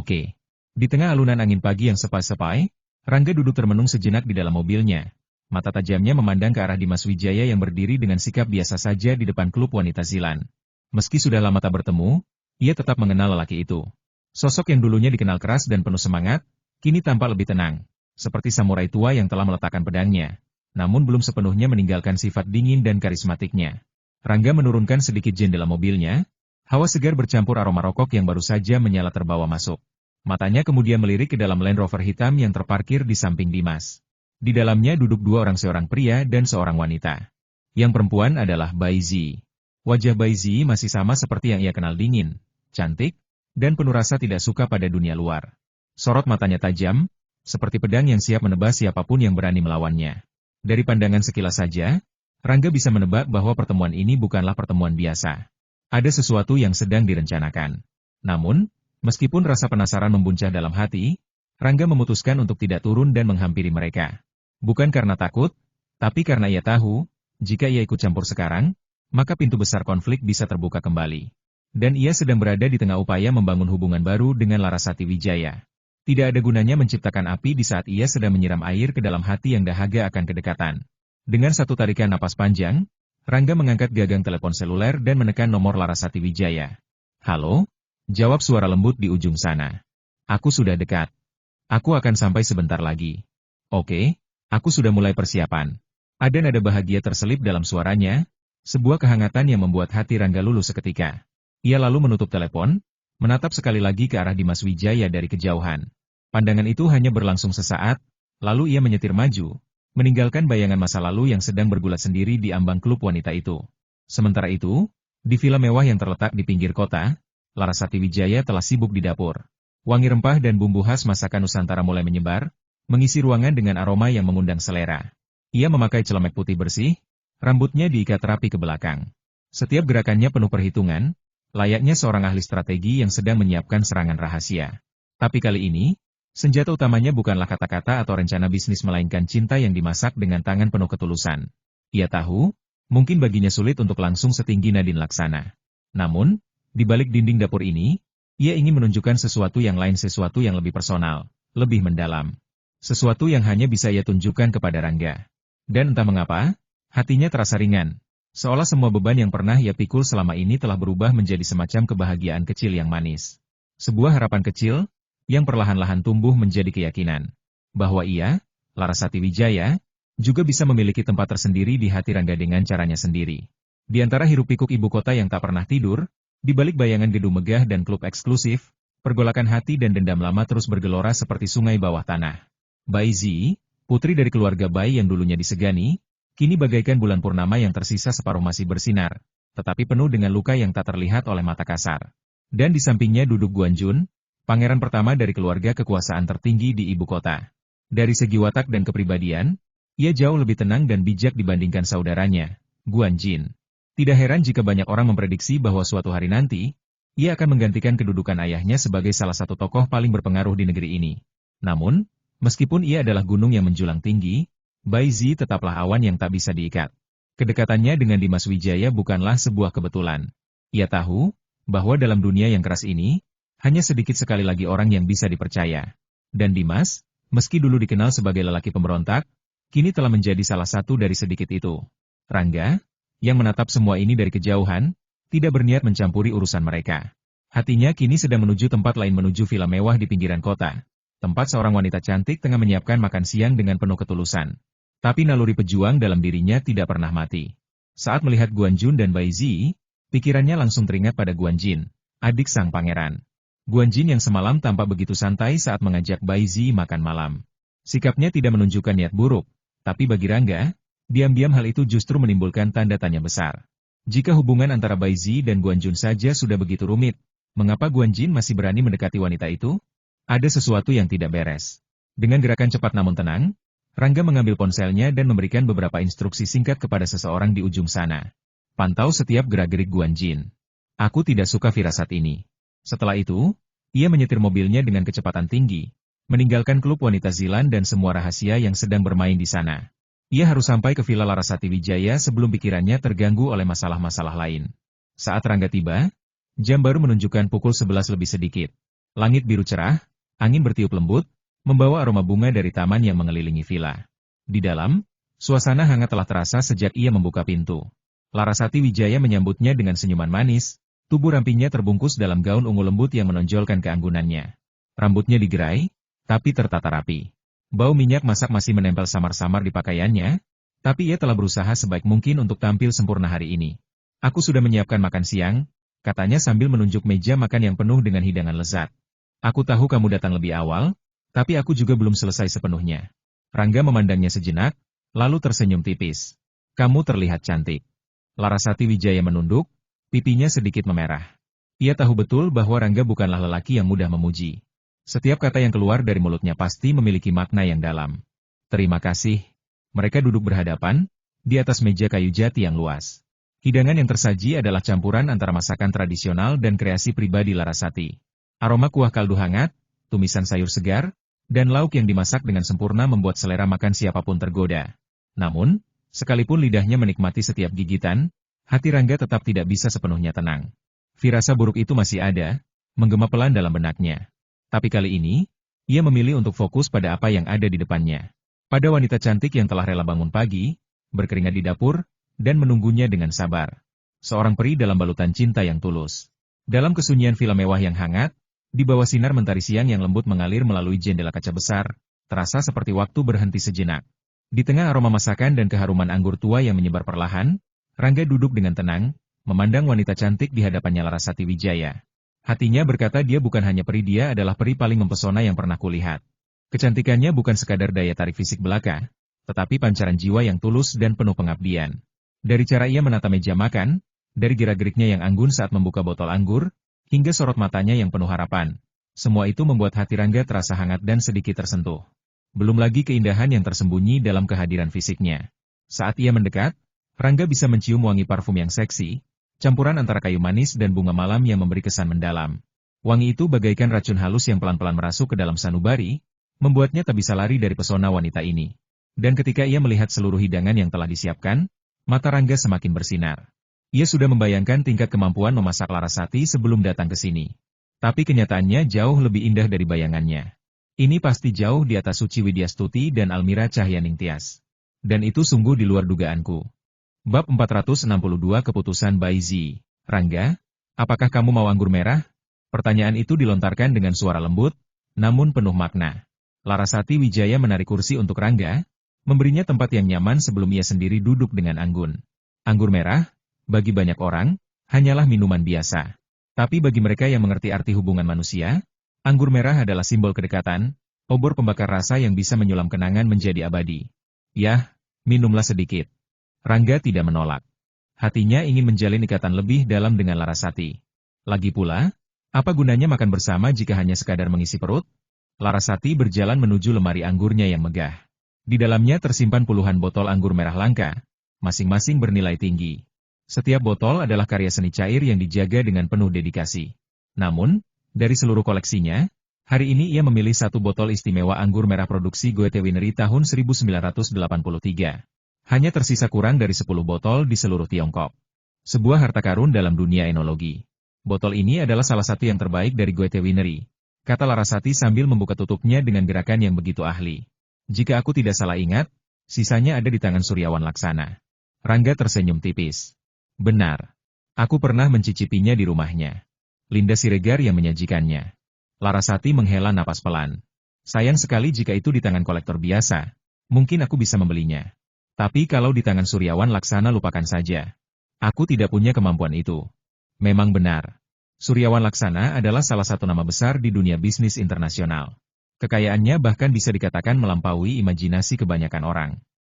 Speaker 1: Di tengah alunan angin pagi yang sepai-sepai, Rangga duduk termenung sejenak di dalam mobilnya. Mata tajamnya memandang ke arah Dimas Wijaya yang berdiri dengan sikap biasa saja di depan klub wanita Zilan. Meski sudah lama tak bertemu, ia tetap mengenal lelaki itu. Sosok yang dulunya dikenal keras dan penuh semangat, kini tampak lebih tenang, seperti samurai tua yang telah meletakkan pedangnya, namun belum sepenuhnya meninggalkan sifat dingin dan karismatiknya. Rangga menurunkan sedikit jendela mobilnya, hawa segar bercampur aroma rokok yang baru saja menyala terbawa masuk. Matanya kemudian melirik ke dalam Land Rover hitam yang terparkir di samping Dimas. Di dalamnya duduk seorang pria dan seorang wanita. Yang perempuan adalah Baizi. Wajah Baizi masih sama seperti yang ia kenal, dingin, cantik, dan penuh rasa tidak suka pada dunia luar. Sorot matanya tajam, seperti pedang yang siap menebas siapapun yang berani melawannya. Dari pandangan sekilas saja, Rangga bisa menebak bahwa pertemuan ini bukanlah pertemuan biasa. Ada sesuatu yang sedang direncanakan. Namun, meskipun rasa penasaran membuncah dalam hati, Rangga memutuskan untuk tidak turun dan menghampiri mereka. Bukan karena takut, tapi karena ia tahu, jika ia ikut campur sekarang, maka pintu besar konflik bisa terbuka kembali. Dan ia sedang berada di tengah upaya membangun hubungan baru dengan Larasati Wijaya. Tidak ada gunanya menciptakan api di saat ia sedang menyiram air ke dalam hati yang dahaga akan kedekatan. Dengan satu tarikan napas panjang, Rangga mengangkat gagang telepon seluler dan menekan nomor Larasati Wijaya. Halo? Jawab suara lembut di ujung sana. Aku sudah dekat. Aku akan sampai sebentar lagi. Oke, aku sudah mulai persiapan. Ada nada bahagia terselip dalam suaranya, sebuah kehangatan yang membuat hati Rangga luluh seketika. Ia lalu menutup telepon, menatap sekali lagi ke arah Dimas Wijaya dari kejauhan. Pandangan itu hanya berlangsung sesaat, lalu ia menyetir maju, meninggalkan bayangan masa lalu yang sedang bergulat sendiri di ambang klub wanita itu. Sementara itu, di villa mewah yang terletak di pinggir kota, Larasati Wijaya telah sibuk di dapur. Wangi rempah dan bumbu khas masakan Nusantara mulai menyebar, mengisi ruangan dengan aroma yang mengundang selera. Ia memakai celemek putih bersih, rambutnya diikat rapi ke belakang. Setiap gerakannya penuh perhitungan, layaknya seorang ahli strategi yang sedang menyiapkan serangan rahasia. Tapi kali ini, senjata utamanya bukanlah kata-kata atau rencana bisnis melainkan cinta yang dimasak dengan tangan penuh ketulusan. Ia tahu, mungkin baginya sulit untuk langsung setinggi Nadine Laksana. Namun, di balik dinding dapur ini, ia ingin menunjukkan sesuatu yang lain, sesuatu yang lebih personal, lebih mendalam. Sesuatu yang hanya bisa ia tunjukkan kepada Rangga. Dan entah mengapa, hatinya terasa ringan. Seolah semua beban yang pernah ia pikul selama ini telah berubah menjadi semacam kebahagiaan kecil yang manis. Sebuah harapan kecil, yang perlahan-lahan tumbuh menjadi keyakinan. Bahwa ia, Larasati Wijaya, juga bisa memiliki tempat tersendiri di hati Rangga dengan caranya sendiri. Di antara hiruk-pikuk ibu kota yang tak pernah tidur, di balik bayangan gedung megah dan klub eksklusif, pergolakan hati dan dendam lama terus bergelora seperti sungai bawah tanah. Bai Zi, putri dari keluarga Bai yang dulunya disegani, kini bagaikan bulan purnama yang tersisa separuh masih bersinar, tetapi penuh dengan luka yang tak terlihat oleh mata kasar. Dan di sampingnya duduk Guan Jun, pangeran pertama dari keluarga kekuasaan tertinggi di ibu kota. Dari segi watak dan kepribadian, ia jauh lebih tenang dan bijak dibandingkan saudaranya, Guan Jin. Tidak heran jika banyak orang memprediksi bahwa suatu hari nanti, ia akan menggantikan kedudukan ayahnya sebagai salah satu tokoh paling berpengaruh di negeri ini. Namun, meskipun ia adalah gunung yang menjulang tinggi, Bai Zi tetaplah awan yang tak bisa diikat. Kedekatannya dengan Dimas Wijaya bukanlah sebuah kebetulan. Ia tahu, bahwa dalam dunia yang keras ini, hanya sedikit sekali lagi orang yang bisa dipercaya. Dan Dimas, meski dulu dikenal sebagai lelaki pemberontak, kini telah menjadi salah satu dari sedikit itu. Rangga, yang menatap semua ini dari kejauhan, tidak berniat mencampuri urusan mereka. Hatinya kini sedang menuju tempat lain, menuju villa mewah di pinggiran kota. Tempat seorang wanita cantik tengah menyiapkan makan siang dengan penuh ketulusan. Tapi naluri pejuang dalam dirinya tidak pernah mati. Saat melihat Guan Jun dan Bai Zi, pikirannya langsung teringat pada Guan Jin, adik sang pangeran. Guan Jin yang semalam tampak begitu santai saat mengajak Bai Zi makan malam. Sikapnya tidak menunjukkan niat buruk, tapi bagi Rangga, diam-diam hal itu justru menimbulkan tanda tanya besar. Jika hubungan antara Bai Zi dan Guan Jun saja sudah begitu rumit, mengapa Guan Jin masih berani mendekati wanita itu? Ada sesuatu yang tidak beres. Dengan gerakan cepat namun tenang, Rangga mengambil ponselnya dan memberikan beberapa instruksi singkat kepada seseorang di ujung sana. Pantau setiap gerak-gerik Guan Jin. Aku tidak suka firasat ini. Setelah itu, ia menyetir mobilnya dengan kecepatan tinggi, meninggalkan klub wanita Zilan dan semua rahasia yang sedang bermain di sana. Ia harus sampai ke Villa Larasati Wijaya sebelum pikirannya terganggu oleh masalah-masalah lain. Saat Rangga tiba, jam baru menunjukkan pukul 11 lebih sedikit. Langit biru cerah, angin bertiup lembut, membawa aroma bunga dari taman yang mengelilingi villa. Di dalam, suasana hangat telah terasa sejak ia membuka pintu. Larasati Wijaya menyambutnya dengan senyuman manis, tubuh rampingnya terbungkus dalam gaun ungu lembut yang menonjolkan keanggunannya. Rambutnya digerai, tapi tertata rapi. Bau minyak masak masih menempel samar-samar di pakaiannya, tapi ia telah berusaha sebaik mungkin untuk tampil sempurna hari ini. Aku sudah menyiapkan makan siang, katanya sambil menunjuk meja makan yang penuh dengan hidangan lezat. Aku tahu kamu datang lebih awal, tapi aku juga belum selesai sepenuhnya. Rangga memandangnya sejenak, lalu tersenyum tipis. Kamu terlihat cantik. Larasati Wijaya menunduk, pipinya sedikit memerah. Ia tahu betul bahwa Rangga bukanlah lelaki yang mudah memuji. Setiap kata yang keluar dari mulutnya pasti memiliki makna yang dalam. Terima kasih. Mereka duduk berhadapan, di atas meja kayu jati yang luas. Hidangan yang tersaji adalah campuran antara masakan tradisional dan kreasi pribadi Larasati. Aroma kuah kaldu hangat, tumisan sayur segar, dan lauk yang dimasak dengan sempurna membuat selera makan siapapun tergoda. Namun, sekalipun lidahnya menikmati setiap gigitan, hati Rangga tetap tidak bisa sepenuhnya tenang. Firasa buruk itu masih ada, menggema pelan dalam benaknya. Tapi kali ini, ia memilih untuk fokus pada apa yang ada di depannya. Pada wanita cantik yang telah rela bangun pagi, berkeringat di dapur, dan menunggunya dengan sabar. Seorang peri dalam balutan cinta yang tulus. Dalam kesunyian villa mewah yang hangat, di bawah sinar mentari siang yang lembut mengalir melalui jendela kaca besar, terasa seperti waktu berhenti sejenak. Di tengah aroma masakan dan keharuman anggur tua yang menyebar perlahan, Rangga duduk dengan tenang, memandang wanita cantik di hadapannya Larasati Wijaya. Hatinya berkata dia bukan hanya peri, dia adalah peri paling mempesona yang pernah kulihat. Kecantikannya bukan sekadar daya tarik fisik belaka, tetapi pancaran jiwa yang tulus dan penuh pengabdian. Dari cara ia menata meja makan, dari gerak-geriknya yang anggun saat membuka botol anggur, hingga sorot matanya yang penuh harapan. Semua itu membuat hati Rangga terasa hangat dan sedikit tersentuh. Belum lagi keindahan yang tersembunyi dalam kehadiran fisiknya. Saat ia mendekat, Rangga bisa mencium wangi parfum yang seksi, campuran antara kayu manis dan bunga malam yang memberi kesan mendalam. Wangi itu bagaikan racun halus yang pelan-pelan merasuk ke dalam sanubari, membuatnya tak bisa lari dari pesona wanita ini. Dan ketika ia melihat seluruh hidangan yang telah disiapkan, mata Rangga semakin bersinar. Ia sudah membayangkan tingkat kemampuan memasak Larasati sebelum datang ke sini. Tapi kenyataannya jauh lebih indah dari bayangannya. Ini pasti jauh di atas Suci Widyastuti dan Almira Cahyaningtyas. Dan itu sungguh di luar dugaanku. Bab 462 Keputusan Baizi. Rangga, apakah kamu mau anggur merah? Pertanyaan itu dilontarkan dengan suara lembut, namun penuh makna. Larasati Wijaya menarik kursi untuk Rangga, memberinya tempat yang nyaman sebelum ia sendiri duduk dengan anggun. Anggur merah, bagi banyak orang, hanyalah minuman biasa. Tapi bagi mereka yang mengerti arti hubungan manusia, anggur merah adalah simbol kedekatan, obor pembakar rasa yang bisa menyulam kenangan menjadi abadi. Yah, minumlah sedikit. Rangga tidak menolak. Hatinya ingin menjalin ikatan lebih dalam dengan Larasati. Lagi pula, apa gunanya makan bersama jika hanya sekadar mengisi perut? Larasati berjalan menuju lemari anggurnya yang megah. Di dalamnya tersimpan puluhan botol anggur merah langka, masing-masing bernilai tinggi. Setiap botol adalah karya seni cair yang dijaga dengan penuh dedikasi. Namun, dari seluruh koleksinya, hari ini ia memilih satu botol istimewa anggur merah produksi Goethe Winery tahun 1983. Hanya tersisa kurang dari 10 botol di seluruh Tiongkok. Sebuah harta karun dalam dunia enologi. Botol ini adalah salah satu yang terbaik dari Goethe Winery, kata Larasati sambil membuka tutupnya dengan gerakan yang begitu ahli. Jika aku tidak salah ingat, sisanya ada di tangan Suryawan Laksana. Rangga tersenyum tipis. Benar. Aku pernah mencicipinya di rumahnya. Linda Siregar yang menyajikannya. Larasati menghela napas pelan. Sayang sekali jika itu di tangan kolektor biasa. Mungkin aku bisa membelinya. Tapi kalau di tangan Suryawan Laksana lupakan saja. Aku tidak punya kemampuan itu. Memang benar. Suryawan Laksana adalah salah satu nama besar di dunia bisnis internasional. Kekayaannya bahkan bisa dikatakan melampaui imajinasi kebanyakan orang.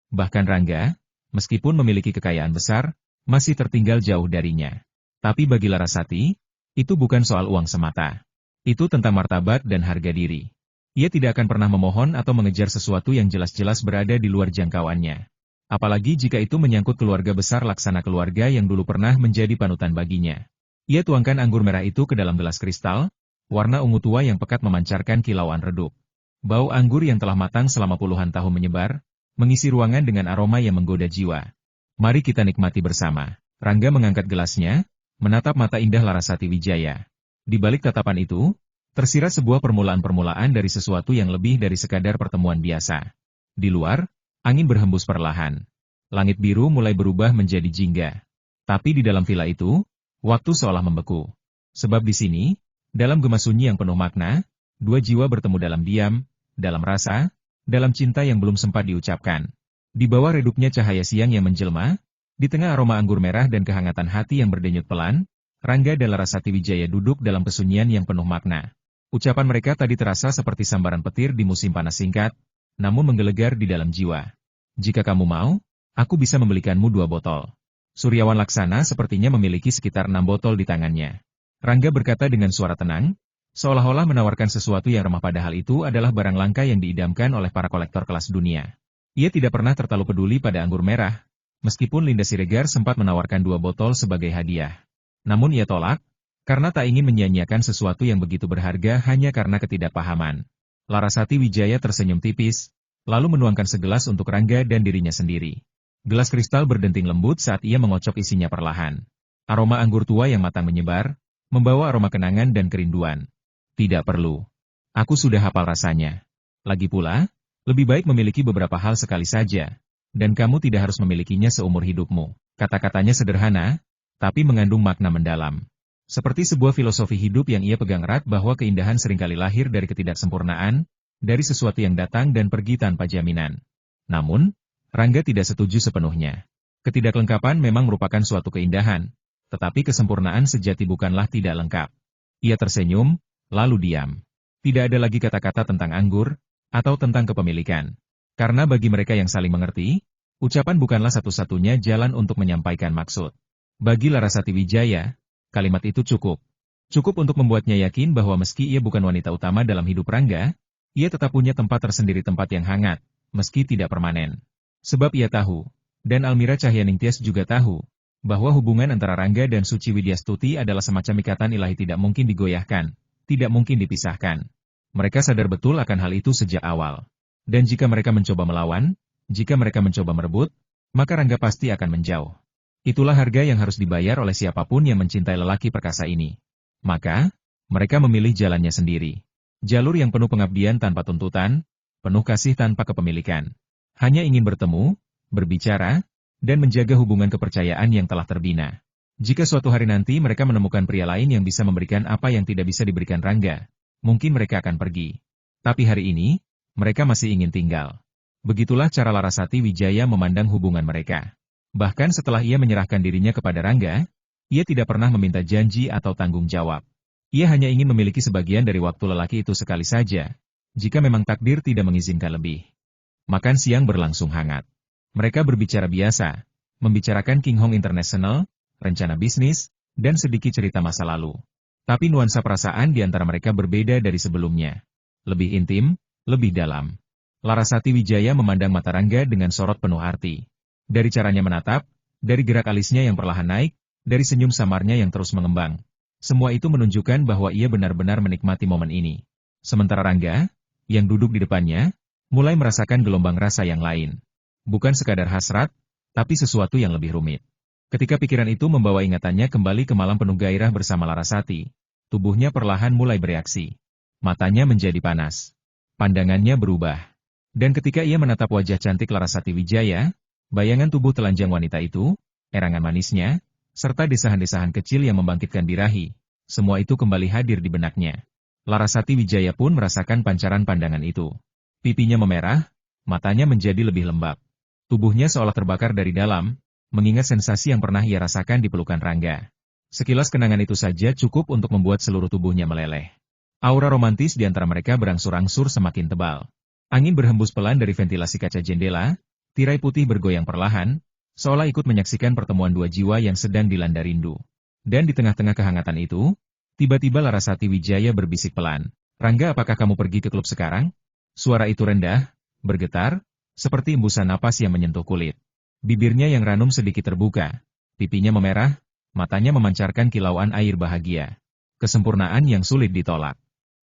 Speaker 1: Bahkan Rangga, meskipun memiliki kekayaan besar, masih tertinggal jauh darinya. Tapi bagi Larasati, itu bukan soal uang semata. Itu tentang martabat dan harga diri. Ia tidak akan pernah memohon atau mengejar sesuatu yang jelas-jelas berada di luar jangkauannya. Apalagi jika itu menyangkut keluarga besar Laksana, keluarga yang dulu pernah menjadi panutan baginya. Ia tuangkan anggur merah itu ke dalam gelas kristal, warna ungu tua yang pekat memancarkan kilauan redup. Bau anggur yang telah matang selama puluhan tahun menyebar, mengisi ruangan dengan aroma yang menggoda jiwa. Mari kita nikmati bersama. Rangga mengangkat gelasnya, menatap mata indah Larasati Wijaya. Di balik tatapan itu, tersirat sebuah permulaan-permulaan dari sesuatu yang lebih dari sekadar pertemuan biasa. Di luar, angin berhembus perlahan. Langit biru mulai berubah menjadi jingga. Tapi di dalam villa itu, waktu seolah membeku. Sebab di sini, dalam gema sunyi yang penuh makna, dua jiwa bertemu dalam diam, dalam rasa, dalam cinta yang belum sempat diucapkan. Di bawah redupnya cahaya siang yang menjelma, di tengah aroma anggur merah dan kehangatan hati yang berdenyut pelan, Rangga dan Larasati Wijaya duduk dalam kesunyian yang penuh makna. Ucapan mereka tadi terasa seperti sambaran petir di musim panas singkat, namun menggelegar di dalam jiwa. Jika kamu mau, aku bisa membelikanmu 2 botol. Suryawan Laksana sepertinya memiliki sekitar 6 botol di tangannya. Rangga berkata dengan suara tenang, seolah-olah menawarkan sesuatu yang remah padahal itu adalah barang langka yang diidamkan oleh para kolektor kelas dunia. Ia tidak pernah terlalu peduli pada anggur merah, meskipun Linda Siregar sempat menawarkan 2 botol sebagai hadiah. Namun ia tolak, karena tak ingin menyia-nyiakan sesuatu yang begitu berharga hanya karena ketidakpahaman. Larasati Wijaya tersenyum tipis, lalu menuangkan segelas untuk Rangga dan dirinya sendiri. Gelas kristal berdenting lembut saat ia mengocok isinya perlahan. Aroma anggur tua yang matang menyebar, membawa aroma kenangan dan kerinduan. Tidak perlu. Aku sudah hafal rasanya. Lagi pula, lebih baik memiliki beberapa hal sekali saja, dan kamu tidak harus memilikinya seumur hidupmu. Kata-katanya sederhana, tapi mengandung makna mendalam. Seperti sebuah filosofi hidup yang ia pegang erat bahwa keindahan seringkali lahir dari ketidaksempurnaan, dari sesuatu yang datang dan pergi tanpa jaminan. Namun, Rangga tidak setuju sepenuhnya. Ketidaklengkapan memang merupakan suatu keindahan, tetapi kesempurnaan sejati bukanlah tidak lengkap. Ia tersenyum, lalu diam. Tidak ada lagi kata-kata tentang anggur, atau tentang kepemilikan. Karena bagi mereka yang saling mengerti, ucapan bukanlah satu-satunya jalan untuk menyampaikan maksud. Bagi Larasati Wijaya, kalimat itu cukup. Cukup untuk membuatnya yakin bahwa meski ia bukan wanita utama dalam hidup Rangga, ia tetap punya tempat tersendiri, tempat yang hangat, meski tidak permanen. Sebab ia tahu, dan Almira Cahyaningtyas juga tahu, bahwa hubungan antara Rangga dan Suci Widyastuti adalah semacam ikatan ilahi tidak mungkin digoyahkan, tidak mungkin dipisahkan. Mereka sadar betul akan hal itu sejak awal. Dan jika mereka mencoba melawan, jika mereka mencoba merebut, maka Rangga pasti akan menjauh. Itulah harga yang harus dibayar oleh siapapun yang mencintai lelaki perkasa ini. Maka, mereka memilih jalannya sendiri. Jalur yang penuh pengabdian tanpa tuntutan, penuh kasih tanpa kepemilikan. Hanya ingin bertemu, berbicara, dan menjaga hubungan kepercayaan yang telah terbina. Jika suatu hari nanti mereka menemukan pria lain yang bisa memberikan apa yang tidak bisa diberikan Rangga, mungkin mereka akan pergi. Tapi hari ini, mereka masih ingin tinggal. Begitulah cara Larasati Wijaya memandang hubungan mereka. Bahkan setelah ia menyerahkan dirinya kepada Rangga, ia tidak pernah meminta janji atau tanggung jawab. Ia hanya ingin memiliki sebagian dari waktu lelaki itu sekali saja, jika memang takdir tidak mengizinkan lebih. Makan siang berlangsung hangat. Mereka berbicara biasa, membicarakan King Hong International, rencana bisnis, dan sedikit cerita masa lalu. Tapi nuansa perasaan di antara mereka berbeda dari sebelumnya. Lebih intim, lebih dalam. Larasati Wijaya memandang mata Rangga dengan sorot penuh arti. Dari caranya menatap, dari gerak alisnya yang perlahan naik, dari senyum samarnya yang terus mengembang. Semua itu menunjukkan bahwa ia benar-benar menikmati momen ini. Sementara Rangga, yang duduk di depannya, mulai merasakan gelombang rasa yang lain. Bukan sekadar hasrat, tapi sesuatu yang lebih rumit. Ketika pikiran itu membawa ingatannya kembali ke malam penuh gairah bersama Larasati, tubuhnya perlahan mulai bereaksi. Matanya menjadi panas. Pandangannya berubah. Dan ketika ia menatap wajah cantik Larasati Wijaya, bayangan tubuh telanjang wanita itu, erangan manisnya, serta desahan-desahan kecil yang membangkitkan birahi, semua itu kembali hadir di benaknya. Larasati Wijaya pun merasakan pancaran pandangan itu. Pipinya memerah, matanya menjadi lebih lembab. Tubuhnya seolah terbakar dari dalam, mengingat sensasi yang pernah ia rasakan di pelukan Rangga. Sekilas kenangan itu saja cukup untuk membuat seluruh tubuhnya meleleh. Aura romantis di antara mereka berangsur-angsur semakin tebal. Angin berhembus pelan dari ventilasi kaca jendela, tirai putih bergoyang perlahan, seolah ikut menyaksikan pertemuan dua jiwa yang sedang dilanda rindu. Dan di tengah-tengah kehangatan itu, tiba-tiba Larasati Wijaya berbisik pelan, "Rangga, apakah kamu pergi ke klub sekarang?" Suara itu rendah, bergetar, seperti embusan napas yang menyentuh kulit. Bibirnya yang ranum sedikit terbuka, pipinya memerah, matanya memancarkan kilauan air bahagia. Kesempurnaan yang sulit ditolak.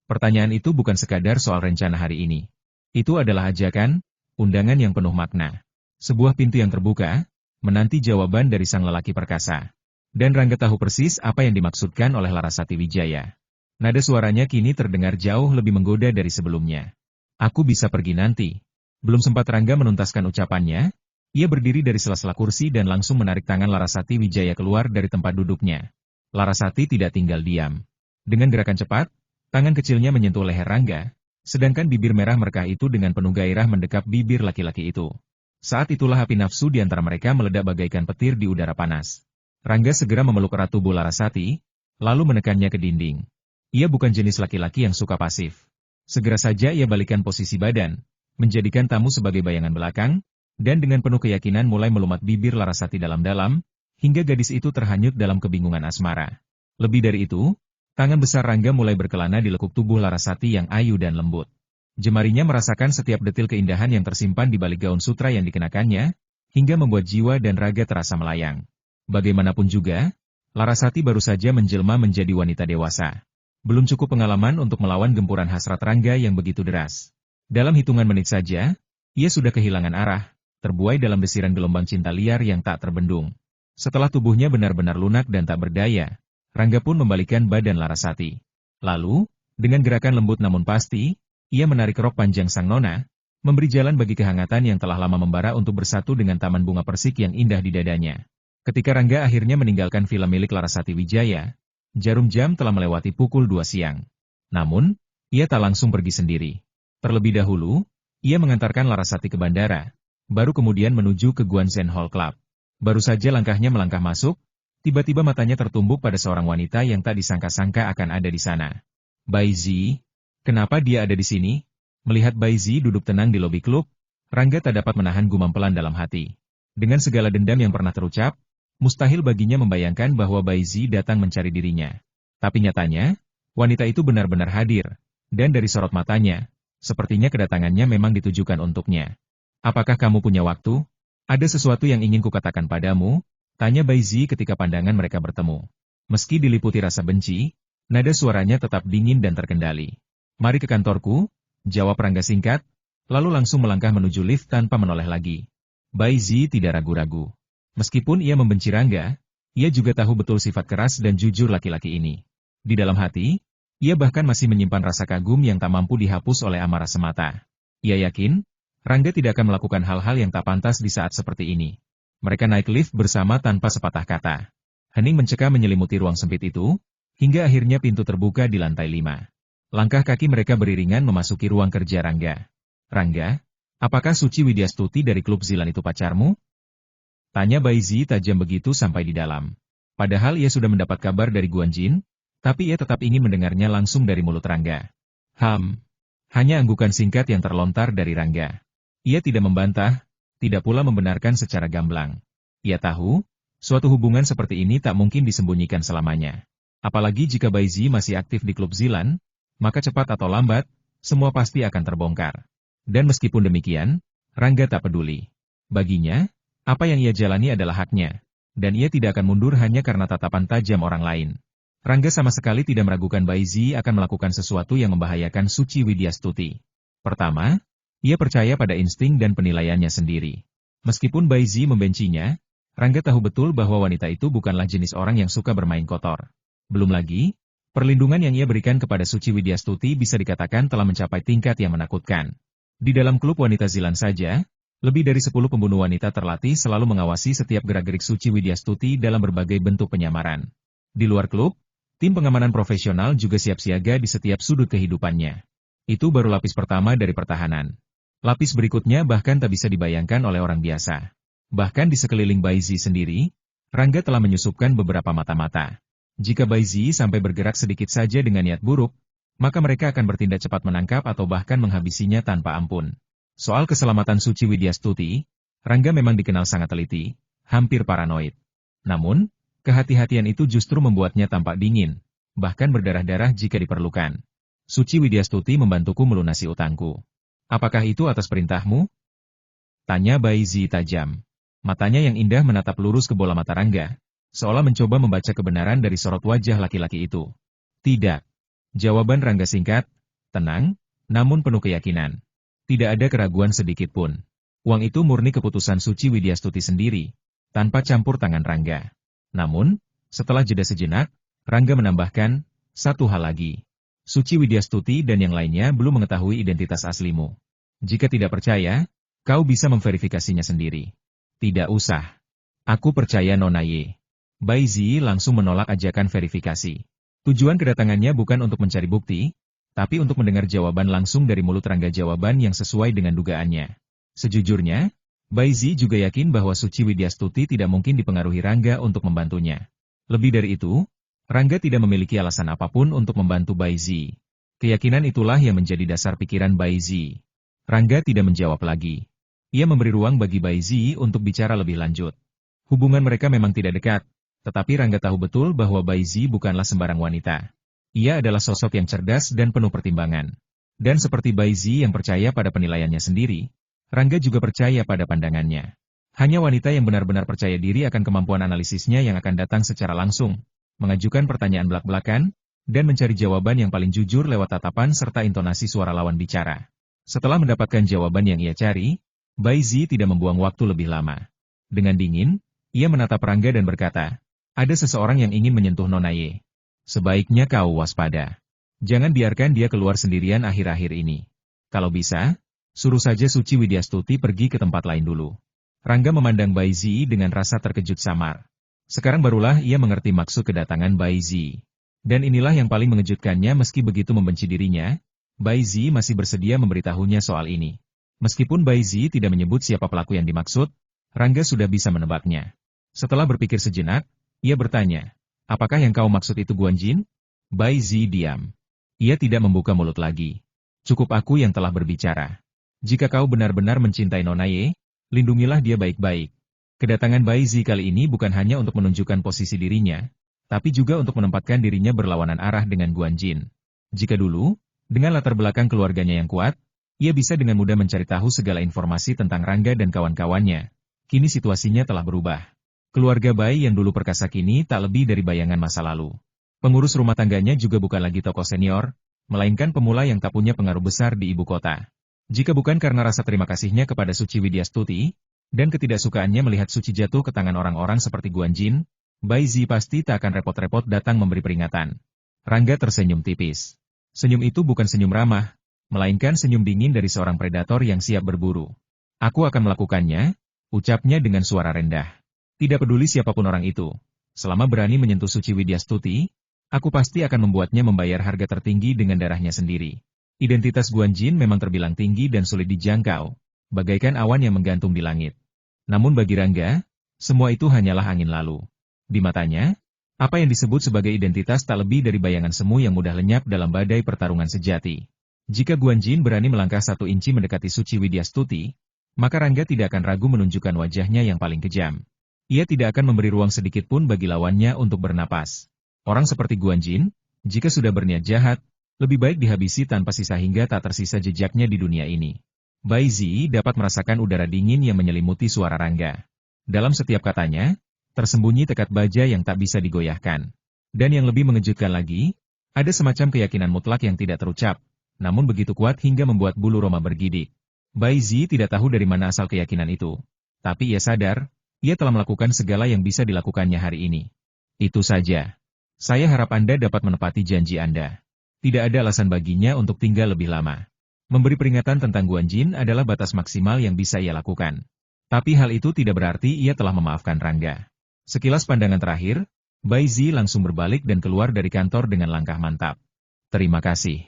Speaker 1: Pertanyaan itu bukan sekadar soal rencana hari ini. Itu adalah ajakan, undangan yang penuh makna. Sebuah pintu yang terbuka, menanti jawaban dari sang lelaki perkasa. Dan Rangga tahu persis apa yang dimaksudkan oleh Larasati Wijaya. Nada suaranya kini terdengar jauh lebih menggoda dari sebelumnya. "Aku bisa pergi nanti." Belum sempat Rangga menuntaskan ucapannya, ia berdiri dari sela-sela kursi dan langsung menarik tangan Larasati Wijaya keluar dari tempat duduknya. Larasati tidak tinggal diam. Dengan gerakan cepat, tangan kecilnya menyentuh leher Rangga, sedangkan bibir merah merkah itu dengan penuh gairah mendekap bibir laki-laki itu. Saat itulah api nafsu di antara mereka meledak bagaikan petir di udara panas. Rangga segera memeluk erat tubuh Larasati, lalu menekannya ke dinding. Ia bukan jenis laki-laki yang suka pasif. Segera saja ia balikan posisi badan, menjadikan tamu sebagai bayangan belakang, dan dengan penuh keyakinan mulai melumat bibir Larasati dalam-dalam, hingga gadis itu terhanyut dalam kebingungan asmara. Lebih dari itu, tangan besar Rangga mulai berkelana di lekuk tubuh Larasati yang ayu dan lembut. Jemarinya merasakan setiap detil keindahan yang tersimpan di balik gaun sutra yang dikenakannya, hingga membuat jiwa dan raga terasa melayang. Bagaimanapun juga, Larasati baru saja menjelma menjadi wanita dewasa. Belum cukup pengalaman untuk melawan gempuran hasrat Rangga yang begitu deras. Dalam hitungan menit saja, ia sudah kehilangan arah, terbuai dalam desiran gelombang cinta liar yang tak terbendung. Setelah tubuhnya benar-benar lunak dan tak berdaya, Rangga pun membalikkan badan Larasati. Lalu, dengan gerakan lembut namun pasti, ia menarik rok panjang sang nona, memberi jalan bagi kehangatan yang telah lama membara untuk bersatu dengan taman bunga persik yang indah di dadanya. Ketika Rangga akhirnya meninggalkan villa milik Larasati Wijaya, Jarum jam telah melewati pukul 2 siang. Namun, ia tak langsung pergi sendiri. Terlebih dahulu, ia mengantarkan Larasati ke bandara, baru kemudian menuju ke Guanzhen Hall Club. Baru saja langkahnya melangkah masuk, tiba-tiba matanya tertumbuk pada seorang wanita yang tak disangka-sangka akan ada di sana. Bai Zi, kenapa dia ada di sini? Melihat Bai Zi duduk tenang di lobi klub, Rangga tak dapat menahan gumam pelan dalam hati. Dengan segala dendam yang pernah terucap, mustahil baginya membayangkan bahwa Bai Zi datang mencari dirinya. Tapi nyatanya, wanita itu benar-benar hadir, dan dari sorot matanya, sepertinya kedatangannya memang ditujukan untuknya. Apakah kamu punya waktu? Ada sesuatu yang ingin kukatakan padamu? Tanya Bai Zi ketika pandangan mereka bertemu. Meski diliputi rasa benci, nada suaranya tetap dingin dan terkendali. Mari ke kantorku, jawab Rangga singkat, lalu langsung melangkah menuju lift tanpa menoleh lagi. Bai Zi tidak ragu-ragu. Meskipun ia membenci Rangga, ia juga tahu betul sifat keras dan jujur laki-laki ini. Di dalam hati, ia bahkan masih menyimpan rasa kagum yang tak mampu dihapus oleh amarah semata. Ia yakin, Rangga tidak akan melakukan hal-hal yang tak pantas di saat seperti ini. Mereka naik lift bersama tanpa sepatah kata. Hening mencekam menyelimuti ruang sempit itu, hingga akhirnya pintu terbuka di lantai 5. Langkah kaki mereka beriringan memasuki ruang kerja Rangga. Rangga, apakah Suci Widyastuti dari klub Zilan itu pacarmu? Tanya Bai Zi tajam begitu sampai di dalam. Padahal ia sudah mendapat kabar dari Guanjin, tapi ia tetap ingin mendengarnya langsung dari mulut Rangga. Hanya anggukan singkat yang terlontar dari Rangga. Ia tidak membantah, tidak pula membenarkan secara gamblang. Ia tahu, suatu hubungan seperti ini tak mungkin disembunyikan selamanya. Apalagi jika Bai Zi masih aktif di klub Zilan, maka cepat atau lambat, semua pasti akan terbongkar. Dan meskipun demikian, Rangga tak peduli. Baginya, apa yang ia jalani adalah haknya, dan ia tidak akan mundur hanya karena tatapan tajam orang lain. Rangga sama sekali tidak meragukan Bai Zi akan melakukan sesuatu yang membahayakan Suci Widyastuti. Pertama, ia percaya pada insting dan penilaiannya sendiri. Meskipun Bai Zi membencinya, Rangga tahu betul bahwa wanita itu bukanlah jenis orang yang suka bermain kotor. Belum lagi, perlindungan yang ia berikan kepada Suci Widyastuti bisa dikatakan telah mencapai tingkat yang menakutkan. Di dalam klub wanita Zilan saja, lebih dari 10 pembunuh wanita terlatih selalu mengawasi setiap gerak-gerik Suci Widyastuti dalam berbagai bentuk penyamaran. Di luar klub, tim pengamanan profesional juga siap siaga di setiap sudut kehidupannya. Itu baru lapis pertama dari pertahanan. Lapis berikutnya bahkan tak bisa dibayangkan oleh orang biasa. Bahkan di sekeliling Bai Zi sendiri, Rangga telah menyusupkan beberapa mata-mata. Jika Bai Zi sampai bergerak sedikit saja dengan niat buruk, maka mereka akan bertindak cepat menangkap atau bahkan menghabisinya tanpa ampun. Soal keselamatan Suci Widyastuti, Rangga memang dikenal sangat teliti, hampir paranoid. Namun, kehati-hatian itu justru membuatnya tampak dingin, bahkan berdarah-darah jika diperlukan. Suci Widyastuti membantuku melunasi utangku. Apakah itu atas perintahmu? Tanya Bai Zi tajam. Matanya yang indah menatap lurus ke bola mata Rangga, seolah mencoba membaca kebenaran dari sorot wajah laki-laki itu. Tidak. Jawaban Rangga singkat, tenang, namun penuh keyakinan. Tidak ada keraguan sedikit pun. Uang itu murni keputusan Suci Widyastuti sendiri, tanpa campur tangan Rangga. Namun, setelah jeda sejenak, Rangga menambahkan, satu hal lagi. Suci Widyastuti dan yang lainnya belum mengetahui identitas aslimu. Jika tidak percaya, kau bisa memverifikasinya sendiri. Tidak usah. Aku percaya Nona Ye. Bai Zi langsung menolak ajakan verifikasi. Tujuan kedatangannya bukan untuk mencari bukti, tapi untuk mendengar jawaban langsung dari mulut Rangga, jawaban yang sesuai dengan dugaannya. Sejujurnya, Bai Zi juga yakin bahwa Suci Widyastuti tidak mungkin dipengaruhi Rangga untuk membantunya. Lebih dari itu, Rangga tidak memiliki alasan apapun untuk membantu Bai Zi. Keyakinan itulah yang menjadi dasar pikiran Bai Zi. Rangga tidak menjawab lagi. Ia memberi ruang bagi Bai Zi untuk bicara lebih lanjut. Hubungan mereka memang tidak dekat, tetapi Rangga tahu betul bahwa Bai Zi bukanlah sembarang wanita. Ia adalah sosok yang cerdas dan penuh pertimbangan. Dan seperti Bai Zi yang percaya pada penilaiannya sendiri, Rangga juga percaya pada pandangannya. Hanya wanita yang benar-benar percaya diri akan kemampuan analisisnya yang akan datang secara langsung, mengajukan pertanyaan belak-belakan, dan mencari jawaban yang paling jujur lewat tatapan serta intonasi suara lawan bicara. Setelah mendapatkan jawaban yang ia cari, Bai Zi tidak membuang waktu lebih lama. Dengan dingin, ia menatap Rangga dan berkata, ada seseorang yang ingin menyentuh Nona Ye. Sebaiknya kau waspada. Jangan biarkan dia keluar sendirian akhir-akhir ini. Kalau bisa, suruh saja Suci Widyastuti pergi ke tempat lain dulu. Rangga memandang Bai Zi dengan rasa terkejut samar. Sekarang barulah ia mengerti maksud kedatangan Bai Zi. Dan inilah yang paling mengejutkannya, meski begitu membenci dirinya, Bai Zi masih bersedia memberitahunya soal ini. Meskipun Bai Zi tidak menyebut siapa pelaku yang dimaksud, Rangga sudah bisa menebaknya. Setelah berpikir sejenak, ia bertanya, apakah yang kau maksud itu Guan Jin? Bai Zi diam. Ia tidak membuka mulut lagi. Cukup aku yang telah berbicara. Jika kau benar-benar mencintai Nona Ye, lindungilah dia baik-baik. Kedatangan Bai Zi kali ini bukan hanya untuk menunjukkan posisi dirinya, tapi juga untuk menempatkan dirinya berlawanan arah dengan Guan Jin. Jika dulu, dengan latar belakang keluarganya yang kuat, ia bisa dengan mudah mencari tahu segala informasi tentang Rangga dan kawan-kawannya. Kini situasinya telah berubah. Keluarga Bai yang dulu perkasa kini tak lebih dari bayangan masa lalu. Pengurus rumah tangganya juga bukan lagi tokoh senior, melainkan pemula yang tak punya pengaruh besar di ibu kota. Jika bukan karena rasa terima kasihnya kepada Suci Widyastuti, dan ketidaksukaannya melihat Suci jatuh ke tangan orang-orang seperti Guan Jin, Bai Zi pasti tak akan repot-repot datang memberi peringatan. Rangga tersenyum tipis. Senyum itu bukan senyum ramah, melainkan senyum dingin dari seorang predator yang siap berburu. Aku akan melakukannya, ucapnya dengan suara rendah. Tidak peduli siapapun orang itu, selama berani menyentuh Suci Widyastuti, aku pasti akan membuatnya membayar harga tertinggi dengan darahnya sendiri. Identitas Guan Jin memang terbilang tinggi dan sulit dijangkau, bagaikan awan yang menggantung di langit. Namun bagi Rangga, semua itu hanyalah angin lalu. Di matanya, apa yang disebut sebagai identitas tak lebih dari bayangan semu yang mudah lenyap dalam badai pertarungan sejati. Jika Guan Jin berani melangkah 1 inci mendekati Suci Widyastuti, maka Rangga tidak akan ragu menunjukkan wajahnya yang paling kejam. Ia tidak akan memberi ruang sedikit pun bagi lawannya untuk bernapas. Orang seperti Guan Jin, jika sudah berniat jahat, lebih baik dihabisi tanpa sisa hingga tak tersisa jejaknya di dunia ini. Bai Zi dapat merasakan udara dingin yang menyelimuti suara Rangga. Dalam setiap katanya, tersembunyi tekad baja yang tak bisa digoyahkan. Dan yang lebih mengejutkan lagi, ada semacam keyakinan mutlak yang tidak terucap, namun begitu kuat hingga membuat bulu roma bergidik. Bai Zi tidak tahu dari mana asal keyakinan itu. Tapi ia sadar, ia telah melakukan segala yang bisa dilakukannya hari ini. Itu saja. Saya harap Anda dapat menepati janji Anda. Tidak ada alasan baginya untuk tinggal lebih lama. Memberi peringatan tentang Guan Jin adalah batas maksimal yang bisa ia lakukan. Tapi hal itu tidak berarti ia telah memaafkan Rangga. Sekilas pandangan terakhir, Bai Zi langsung berbalik dan keluar dari kantor dengan langkah mantap. Terima kasih.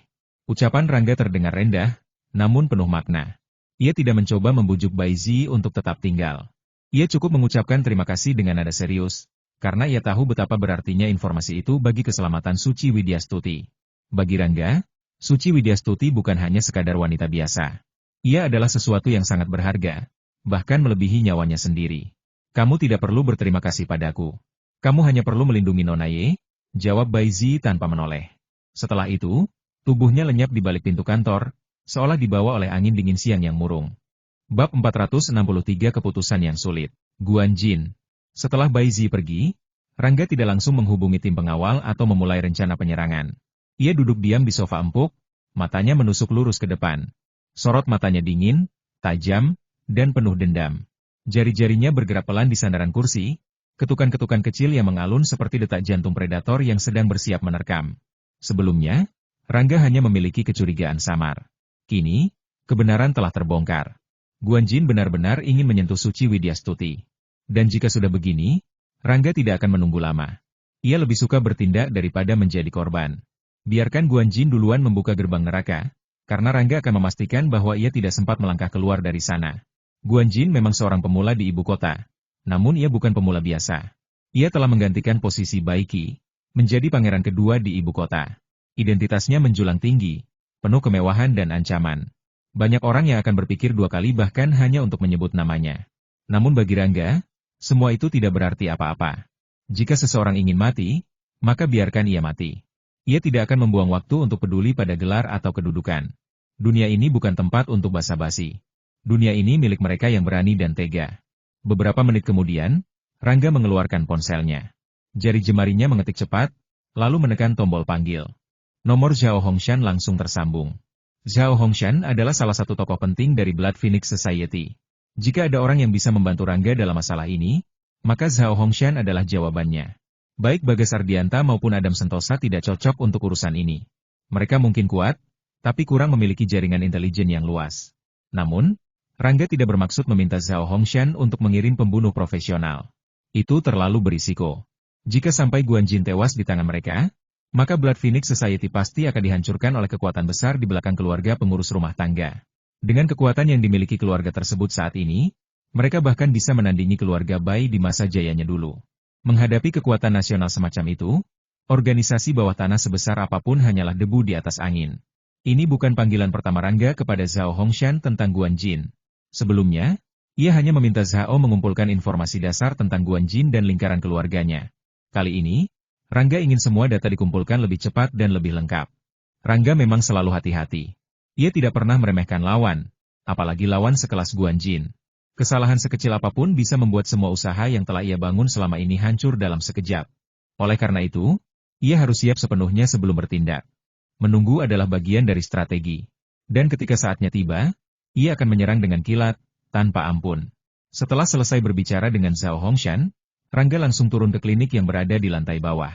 Speaker 1: Ucapan Rangga terdengar rendah, namun penuh makna. Ia tidak mencoba membujuk Bai Zi untuk tetap tinggal. Ia cukup mengucapkan terima kasih dengan nada serius, karena ia tahu betapa berartinya informasi itu bagi keselamatan Suci Widyastuti. Bagi Rangga, Suci Widyastuti bukan hanya sekadar wanita biasa. Ia adalah sesuatu yang sangat berharga, bahkan melebihi nyawanya sendiri. Kamu tidak perlu berterima kasih padaku. Kamu hanya perlu melindungi Nona Ye, jawab Bai Zi tanpa menoleh. Setelah itu, tubuhnya lenyap di balik pintu kantor, seolah dibawa oleh angin dingin siang yang murung. Bab 463 Keputusan yang Sulit. Guan Jin. Setelah Bai Zi pergi, Rangga tidak langsung menghubungi tim pengawal atau memulai rencana penyerangan. Ia duduk diam di sofa empuk, matanya menusuk lurus ke depan. Sorot matanya dingin, tajam, dan penuh dendam. Jari-jarinya bergerak pelan di sandaran kursi, ketukan-ketukan kecil yang mengalun seperti detak jantung predator yang sedang bersiap menerkam. Sebelumnya, Rangga hanya memiliki kecurigaan samar. Kini, kebenaran telah terbongkar. Guan Jin benar-benar ingin menyentuh Suci Widyastuti. Dan jika sudah begini, Rangga tidak akan menunggu lama. Ia lebih suka bertindak daripada menjadi korban. Biarkan Guan Jin duluan membuka gerbang neraka, karena Rangga akan memastikan bahwa ia tidak sempat melangkah keluar dari sana. Guan Jin memang seorang pemula di ibu kota, namun ia bukan pemula biasa. Ia telah menggantikan posisi Bai Qi, menjadi pangeran kedua di ibu kota. Identitasnya menjulang tinggi, penuh kemewahan dan ancaman. Banyak orang yang akan berpikir 2 kali bahkan hanya untuk menyebut namanya. Namun bagi Rangga, semua itu tidak berarti apa-apa. Jika seseorang ingin mati, maka biarkan ia mati. Ia tidak akan membuang waktu untuk peduli pada gelar atau kedudukan. Dunia ini bukan tempat untuk basa-basi. Dunia ini milik mereka yang berani dan tega. Beberapa menit kemudian, Rangga mengeluarkan ponselnya. Jari jemarinya mengetik cepat, lalu menekan tombol panggil. Nomor Zhao Hongshan langsung tersambung. Zhao Hongshan adalah salah satu tokoh penting dari Blood Phoenix Society. Jika ada orang yang bisa membantu Rangga dalam masalah ini, maka Zhao Hongshan adalah jawabannya. Baik Bagas Ardianta maupun Adam Sentosa tidak cocok untuk urusan ini. Mereka mungkin kuat, tapi kurang memiliki jaringan intelijen yang luas. Namun, Rangga tidak bermaksud meminta Zhao Hongshan untuk mengirim pembunuh profesional. Itu terlalu berisiko. Jika sampai Guan Jin tewas di tangan mereka, maka Blood Phoenix Society pasti akan dihancurkan oleh kekuatan besar di belakang keluarga pengurus rumah tangga. Dengan kekuatan yang dimiliki keluarga tersebut saat ini, mereka bahkan bisa menandingi keluarga Bai di masa jayanya dulu. Menghadapi kekuatan nasional semacam itu, organisasi bawah tanah sebesar apapun hanyalah debu di atas angin. Ini bukan panggilan pertama Rangga kepada Zhao Hongshan tentang Guan Jin. Sebelumnya, ia hanya meminta Zhao mengumpulkan informasi dasar tentang Guan Jin dan lingkaran keluarganya. Kali ini, Rangga ingin semua data dikumpulkan lebih cepat dan lebih lengkap. Rangga memang selalu hati-hati. Ia tidak pernah meremehkan lawan, apalagi lawan sekelas Guan Jin. Kesalahan sekecil apapun bisa membuat semua usaha yang telah ia bangun selama ini hancur dalam sekejap. Oleh karena itu, ia harus siap sepenuhnya sebelum bertindak. Menunggu adalah bagian dari strategi. Dan ketika saatnya tiba, ia akan menyerang dengan kilat, tanpa ampun. Setelah selesai berbicara dengan Zhao Hongshan, Rangga langsung turun ke klinik yang berada di lantai bawah.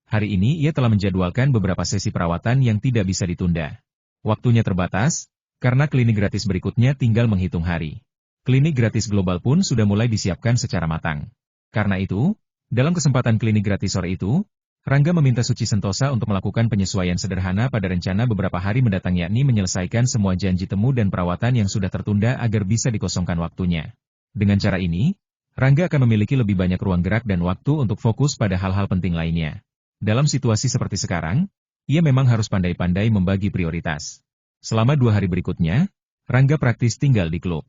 Speaker 1: Hari ini ia telah menjadwalkan beberapa sesi perawatan yang tidak bisa ditunda. Waktunya terbatas, karena klinik gratis berikutnya tinggal menghitung hari. Klinik gratis global pun sudah mulai disiapkan secara matang. Karena itu, dalam kesempatan klinik gratis sore itu, Rangga meminta Suci Sentosa untuk melakukan penyesuaian sederhana pada rencana beberapa hari mendatang yakni menyelesaikan semua janji temu dan perawatan yang sudah tertunda agar bisa dikosongkan waktunya. Dengan cara ini, Rangga akan memiliki lebih banyak ruang gerak dan waktu untuk fokus pada hal-hal penting lainnya. Dalam situasi seperti sekarang, ia memang harus pandai-pandai membagi prioritas. Selama 2 hari berikutnya, Rangga praktis tinggal di klub.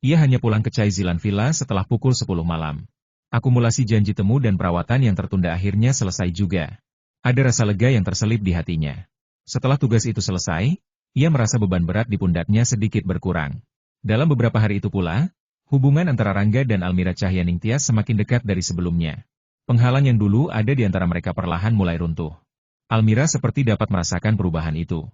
Speaker 1: Ia hanya pulang ke Chai Zilan Villa setelah pukul 10 malam. Akumulasi janji temu dan perawatan yang tertunda akhirnya selesai juga. Ada rasa lega yang terselip di hatinya. Setelah tugas itu selesai, ia merasa beban berat di pundaknya sedikit berkurang. Dalam beberapa hari itu pula, hubungan antara Rangga dan Almira Cahyaningtyas semakin dekat dari sebelumnya. Penghalang yang dulu ada di antara mereka perlahan mulai runtuh. Almira seperti dapat merasakan perubahan itu.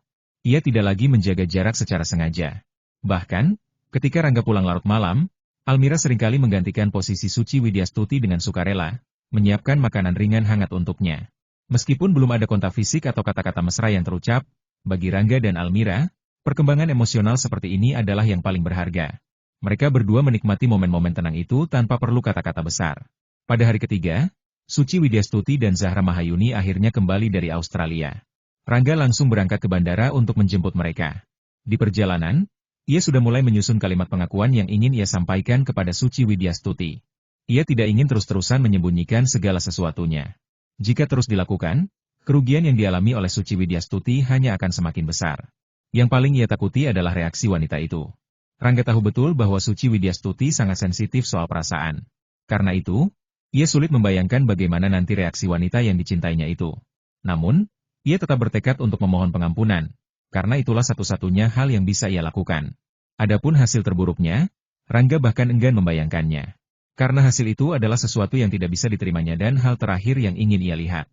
Speaker 1: Ia tidak lagi menjaga jarak secara sengaja. Bahkan, ketika Rangga pulang larut malam, Almira seringkali menggantikan posisi Suci Widyastuti dengan sukarela, menyiapkan makanan ringan hangat untuknya. Meskipun belum ada kontak fisik atau kata-kata mesra yang terucap, bagi Rangga dan Almira, perkembangan emosional seperti ini adalah yang paling berharga. Mereka berdua menikmati momen-momen tenang itu tanpa perlu kata-kata besar. Pada hari ketiga, Suci Widyastuti dan Zahra Mahayuni akhirnya kembali dari Australia. Rangga langsung berangkat ke bandara untuk menjemput mereka. Di perjalanan, ia sudah mulai menyusun kalimat pengakuan yang ingin ia sampaikan kepada Suci Widyastuti. Ia tidak ingin terus-terusan menyembunyikan segala sesuatunya. Jika terus dilakukan, kerugian yang dialami oleh Suci Widyastuti hanya akan semakin besar. Yang paling ia takuti adalah reaksi wanita itu. Rangga tahu betul bahwa Suci Widyastuti sangat sensitif soal perasaan. Karena itu, ia sulit membayangkan bagaimana nanti reaksi wanita yang dicintainya itu. Namun, ia tetap bertekad untuk memohon pengampunan, karena itulah satu-satunya hal yang bisa ia lakukan. Adapun hasil terburuknya, Rangga bahkan enggan membayangkannya. Karena hasil itu adalah sesuatu yang tidak bisa diterimanya dan hal terakhir yang ingin ia lihat.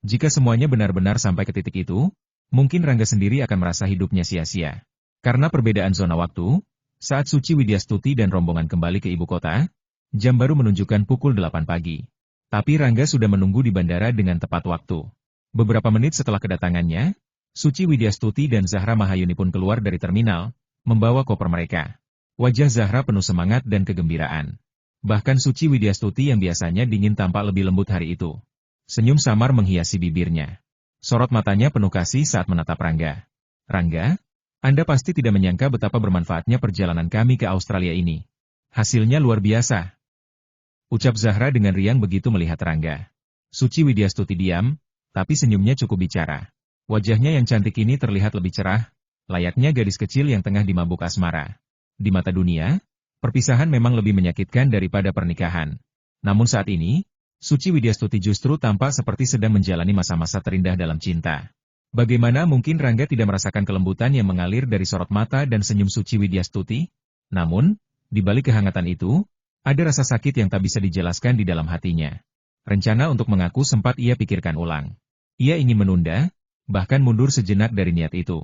Speaker 1: Jika semuanya benar-benar sampai ke titik itu, mungkin Rangga sendiri akan merasa hidupnya sia-sia. Karena perbedaan zona waktu, saat Suci Widyastuti dan rombongan kembali ke ibu kota, jam baru menunjukkan pukul 8 pagi. Tapi Rangga sudah menunggu di bandara dengan tepat waktu. Beberapa menit setelah kedatangannya, Suci Widyastuti dan Zahra Mahayuni pun keluar dari terminal, membawa koper mereka. Wajah Zahra penuh semangat dan kegembiraan. Bahkan Suci Widyastuti yang biasanya dingin tampak lebih lembut hari itu. Senyum samar menghiasi bibirnya. Sorot matanya penuh kasih saat menatap Rangga. Rangga, Anda pasti tidak menyangka betapa bermanfaatnya perjalanan kami ke Australia ini. Hasilnya luar biasa. Ucap Zahra dengan riang begitu melihat Rangga. Suci Widyastuti diam, tapi senyumnya cukup bicara. Wajahnya yang cantik ini terlihat lebih cerah, layaknya gadis kecil yang tengah dimabuk asmara. Di mata dunia, perpisahan memang lebih menyakitkan daripada pernikahan. Namun saat ini, Suci Widyastuti justru tampak seperti sedang menjalani masa-masa terindah dalam cinta. Bagaimana mungkin Rangga tidak merasakan kelembutan yang mengalir dari sorot mata dan senyum Suci Widyastuti? Namun, di balik kehangatan itu, ada rasa sakit yang tak bisa dijelaskan di dalam hatinya. Rencana untuk mengaku sempat ia pikirkan ulang. Ia ingin menunda, bahkan mundur sejenak dari niat itu.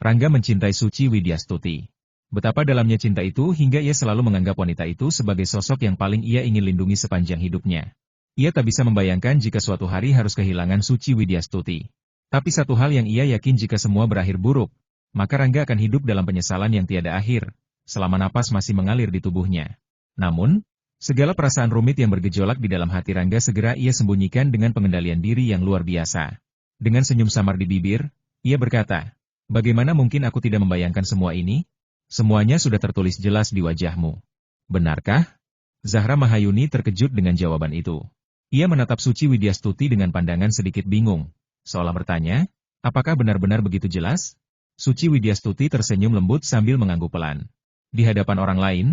Speaker 1: Rangga mencintai Suci Widyastuti. Betapa dalamnya cinta itu hingga ia selalu menganggap wanita itu sebagai sosok yang paling ia ingin lindungi sepanjang hidupnya. Ia tak bisa membayangkan jika suatu hari harus kehilangan Suci Widyastuti. Tapi satu hal yang ia yakin jika semua berakhir buruk, maka Rangga akan hidup dalam penyesalan yang tiada akhir, selama napas masih mengalir di tubuhnya. Namun, segala perasaan rumit yang bergejolak di dalam hati Rangga segera ia sembunyikan dengan pengendalian diri yang luar biasa. Dengan senyum samar di bibir, ia berkata, "Bagaimana mungkin aku tidak membayangkan semua ini? Semuanya sudah tertulis jelas di wajahmu." "Benarkah?" Zahra Mahayuni terkejut dengan jawaban itu. Ia menatap Suci Widyastuti dengan pandangan sedikit bingung, seolah bertanya, apakah benar-benar begitu jelas? Suci Widyastuti tersenyum lembut sambil mengangguk pelan. Di hadapan orang lain,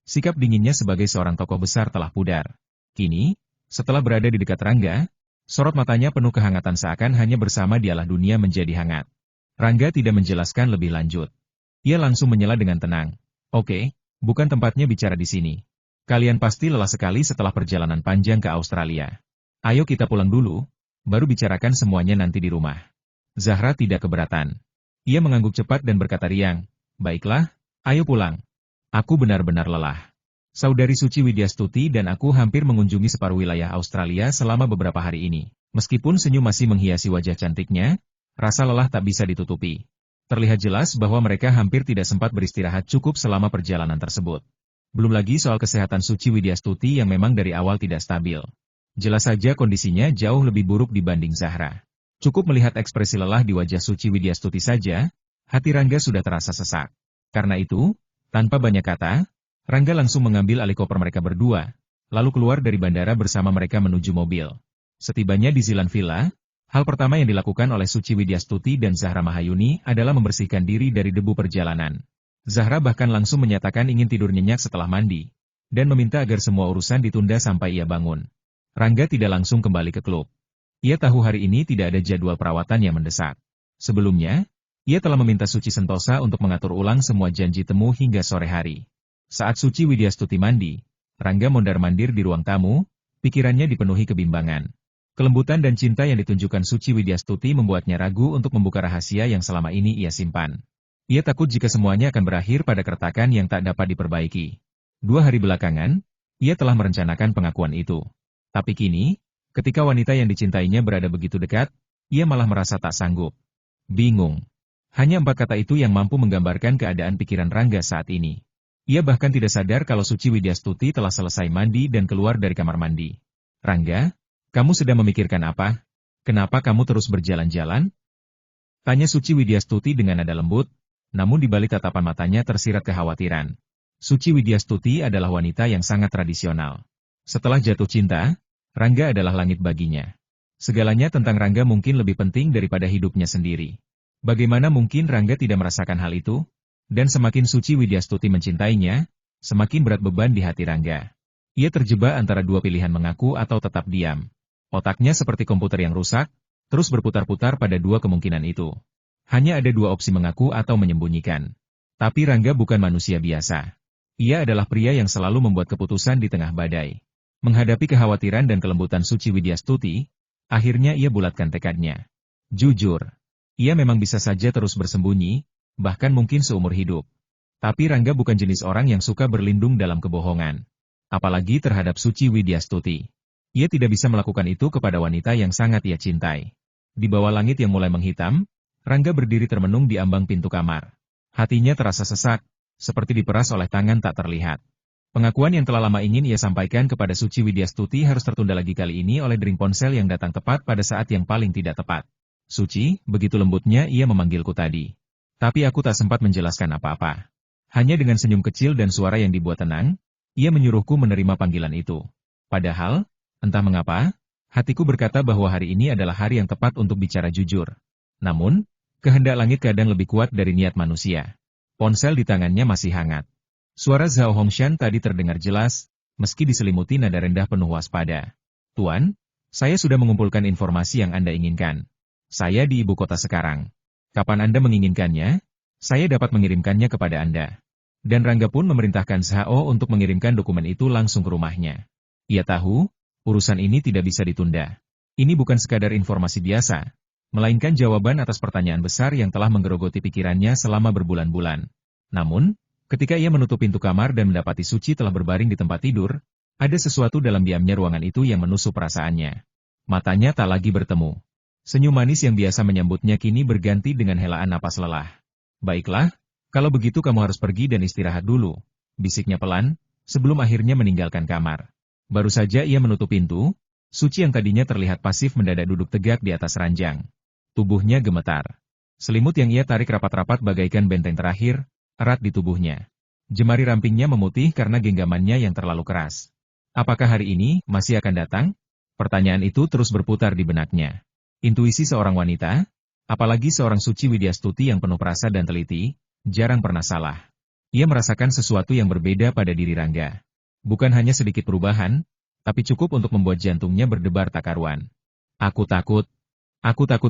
Speaker 1: sikap dinginnya sebagai seorang tokoh besar telah pudar. Kini, setelah berada di dekat Rangga, sorot matanya penuh kehangatan seakan hanya bersama dialah dunia menjadi hangat. Rangga tidak menjelaskan lebih lanjut. Ia langsung menyela dengan tenang. "Oke, bukan tempatnya bicara di sini. Kalian pasti lelah sekali setelah perjalanan panjang ke Australia. Ayo kita pulang dulu, baru bicarakan semuanya nanti di rumah." Zahra tidak keberatan. Ia mengangguk cepat dan berkata riang, "Baiklah, ayo pulang. Aku benar-benar lelah. Saudari Suci Widyastuti dan aku hampir mengunjungi separuh wilayah Australia selama beberapa hari ini." Meskipun senyum masih menghiasi wajah cantiknya, rasa lelah tak bisa ditutupi. Terlihat jelas bahwa mereka hampir tidak sempat beristirahat cukup selama perjalanan tersebut. Belum lagi soal kesehatan Suci Widyastuti yang memang dari awal tidak stabil. Jelas saja kondisinya jauh lebih buruk dibanding Zahra. Cukup melihat ekspresi lelah di wajah Suci Widyastuti saja, hati Rangga sudah terasa sesak. Karena itu, tanpa banyak kata, Rangga langsung mengambil alih koper mereka berdua, lalu keluar dari bandara bersama mereka menuju mobil. Setibanya di Zilan Villa, hal pertama yang dilakukan oleh Suci Widyastuti dan Zahra Mahayuni adalah membersihkan diri dari debu perjalanan. Zahra bahkan langsung menyatakan ingin tidur nyenyak setelah mandi, dan meminta agar semua urusan ditunda sampai ia bangun. Rangga tidak langsung kembali ke klub. Ia tahu hari ini tidak ada jadwal perawatan yang mendesak. Sebelumnya, ia telah meminta Suci Sentosa untuk mengatur ulang semua janji temu hingga sore hari. Saat Suci Widyastuti mandi, Rangga mondar-mandir di ruang tamu, pikirannya dipenuhi kebimbangan. Kelembutan dan cinta yang ditunjukkan Suci Widyastuti membuatnya ragu untuk membuka rahasia yang selama ini ia simpan. Ia takut jika semuanya akan berakhir pada keretakan yang tak dapat diperbaiki. 2 hari belakangan, ia telah merencanakan pengakuan itu. Tapi kini, ketika wanita yang dicintainya berada begitu dekat, ia malah merasa tak sanggup. Bingung. Hanya 4 kata itu yang mampu menggambarkan keadaan pikiran Rangga saat ini. Ia bahkan tidak sadar kalau Suci Widyastuti telah selesai mandi dan keluar dari kamar mandi. "Rangga, kamu sedang memikirkan apa? Kenapa kamu terus berjalan-jalan?" Tanya Suci Widyastuti dengan nada lembut, namun di balik tatapan matanya tersirat kekhawatiran. Suci Widyastuti adalah wanita yang sangat tradisional. Setelah jatuh cinta, Rangga adalah langit baginya. Segalanya tentang Rangga mungkin lebih penting daripada hidupnya sendiri. Bagaimana mungkin Rangga tidak merasakan hal itu? Dan semakin Suci Widyastuti mencintainya, semakin berat beban di hati Rangga. Ia terjebak antara 2 pilihan mengaku atau tetap diam. Otaknya seperti komputer yang rusak, terus berputar-putar pada 2 kemungkinan itu. Hanya ada 2 opsi mengaku atau menyembunyikan. Tapi Rangga bukan manusia biasa. Ia adalah pria yang selalu membuat keputusan di tengah badai. Menghadapi kekhawatiran dan kelembutan Suci Widyastuti, akhirnya ia bulatkan tekadnya. Jujur, ia memang bisa saja terus bersembunyi, bahkan mungkin seumur hidup. Tapi Rangga bukan jenis orang yang suka berlindung dalam kebohongan. Apalagi terhadap Suci Widyastuti. Ia tidak bisa melakukan itu kepada wanita yang sangat ia cintai. Di bawah langit yang mulai menghitam, Rangga berdiri termenung di ambang pintu kamar. Hatinya terasa sesak, seperti diperas oleh tangan tak terlihat. Pengakuan yang telah lama ingin ia sampaikan kepada Suci Widyastuti harus tertunda lagi kali ini oleh dering ponsel yang datang tepat pada saat yang paling tidak tepat. "Suci," begitu lembutnya ia memanggilku tadi. Tapi aku tak sempat menjelaskan apa-apa. Hanya dengan senyum kecil dan suara yang dibuat tenang, ia menyuruhku menerima panggilan itu. Padahal, entah mengapa, hatiku berkata bahwa hari ini adalah hari yang tepat untuk bicara jujur. Namun, kehendak langit kadang lebih kuat dari niat manusia. Ponsel di tangannya masih hangat. Suara Zhao Hongshan tadi terdengar jelas, meski diselimuti nada rendah penuh waspada. "Tuan, saya sudah mengumpulkan informasi yang Anda inginkan. Saya di ibu kota sekarang. Kapan Anda menginginkannya, saya dapat mengirimkannya kepada Anda." Dan Rangga pun memerintahkan Zhao untuk mengirimkan dokumen itu langsung ke rumahnya. Ia tahu, urusan ini tidak bisa ditunda. Ini bukan sekadar informasi biasa, melainkan jawaban atas pertanyaan besar yang telah menggerogoti pikirannya selama berbulan-bulan. Namun, ketika ia menutup pintu kamar dan mendapati Suci telah berbaring di tempat tidur, ada sesuatu dalam diamnya ruangan itu yang menusuk perasaannya. Matanya tak lagi bertemu. Senyum manis yang biasa menyambutnya kini berganti dengan helaan napas lelah. "Baiklah, kalau begitu kamu harus pergi dan istirahat dulu," bisiknya pelan, sebelum akhirnya meninggalkan kamar. Baru saja ia menutup pintu, Suci yang tadinya terlihat pasif mendadak duduk tegak di atas ranjang. Tubuhnya gemetar. Selimut yang ia tarik rapat-rapat bagaikan benteng terakhir, erat di tubuhnya. Jemari rampingnya memutih karena genggamannya yang terlalu keras. Apakah hari ini masih akan datang? Pertanyaan itu terus berputar di benaknya. Intuisi seorang wanita, apalagi seorang Suci Widyastuti yang penuh perasa dan teliti, jarang pernah salah. Ia merasakan sesuatu yang berbeda pada diri Rangga. Bukan hanya sedikit perubahan, tapi cukup untuk membuat jantungnya berdebar tak karuan. Aku takut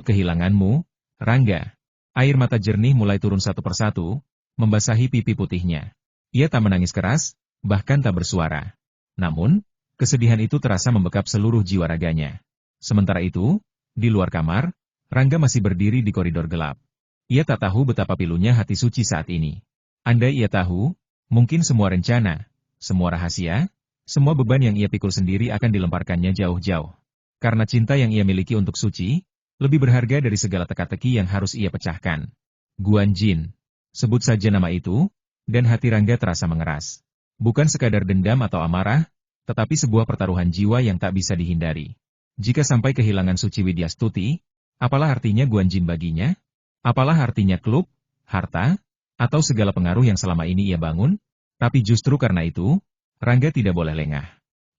Speaker 1: kehilanganmu, Rangga. Air mata jernih mulai turun satu persatu, membasahi pipi putihnya. Ia tak menangis keras, bahkan tak bersuara. Namun, kesedihan itu terasa membekap seluruh jiwa raganya. Sementara itu, di luar kamar, Rangga masih berdiri di koridor gelap. Ia tak tahu betapa pilunya hati suci saat ini. Andai ia tahu, mungkin semua rencana, semua rahasia, semua beban yang ia pikul sendiri akan dilemparkannya jauh-jauh. Karena cinta yang ia miliki untuk Suci, lebih berharga dari segala teka-teki yang harus ia pecahkan. Guan Jin. Sebut saja nama itu, dan hati Rangga terasa mengeras. Bukan sekadar dendam atau amarah, tetapi sebuah pertaruhan jiwa yang tak bisa dihindari. Jika sampai kehilangan Suci Widyastuti, apalah artinya Guan Jin baginya? Apalah artinya klub, harta, atau segala pengaruh yang selama ini ia bangun? Tapi justru karena itu, Rangga tidak boleh lengah.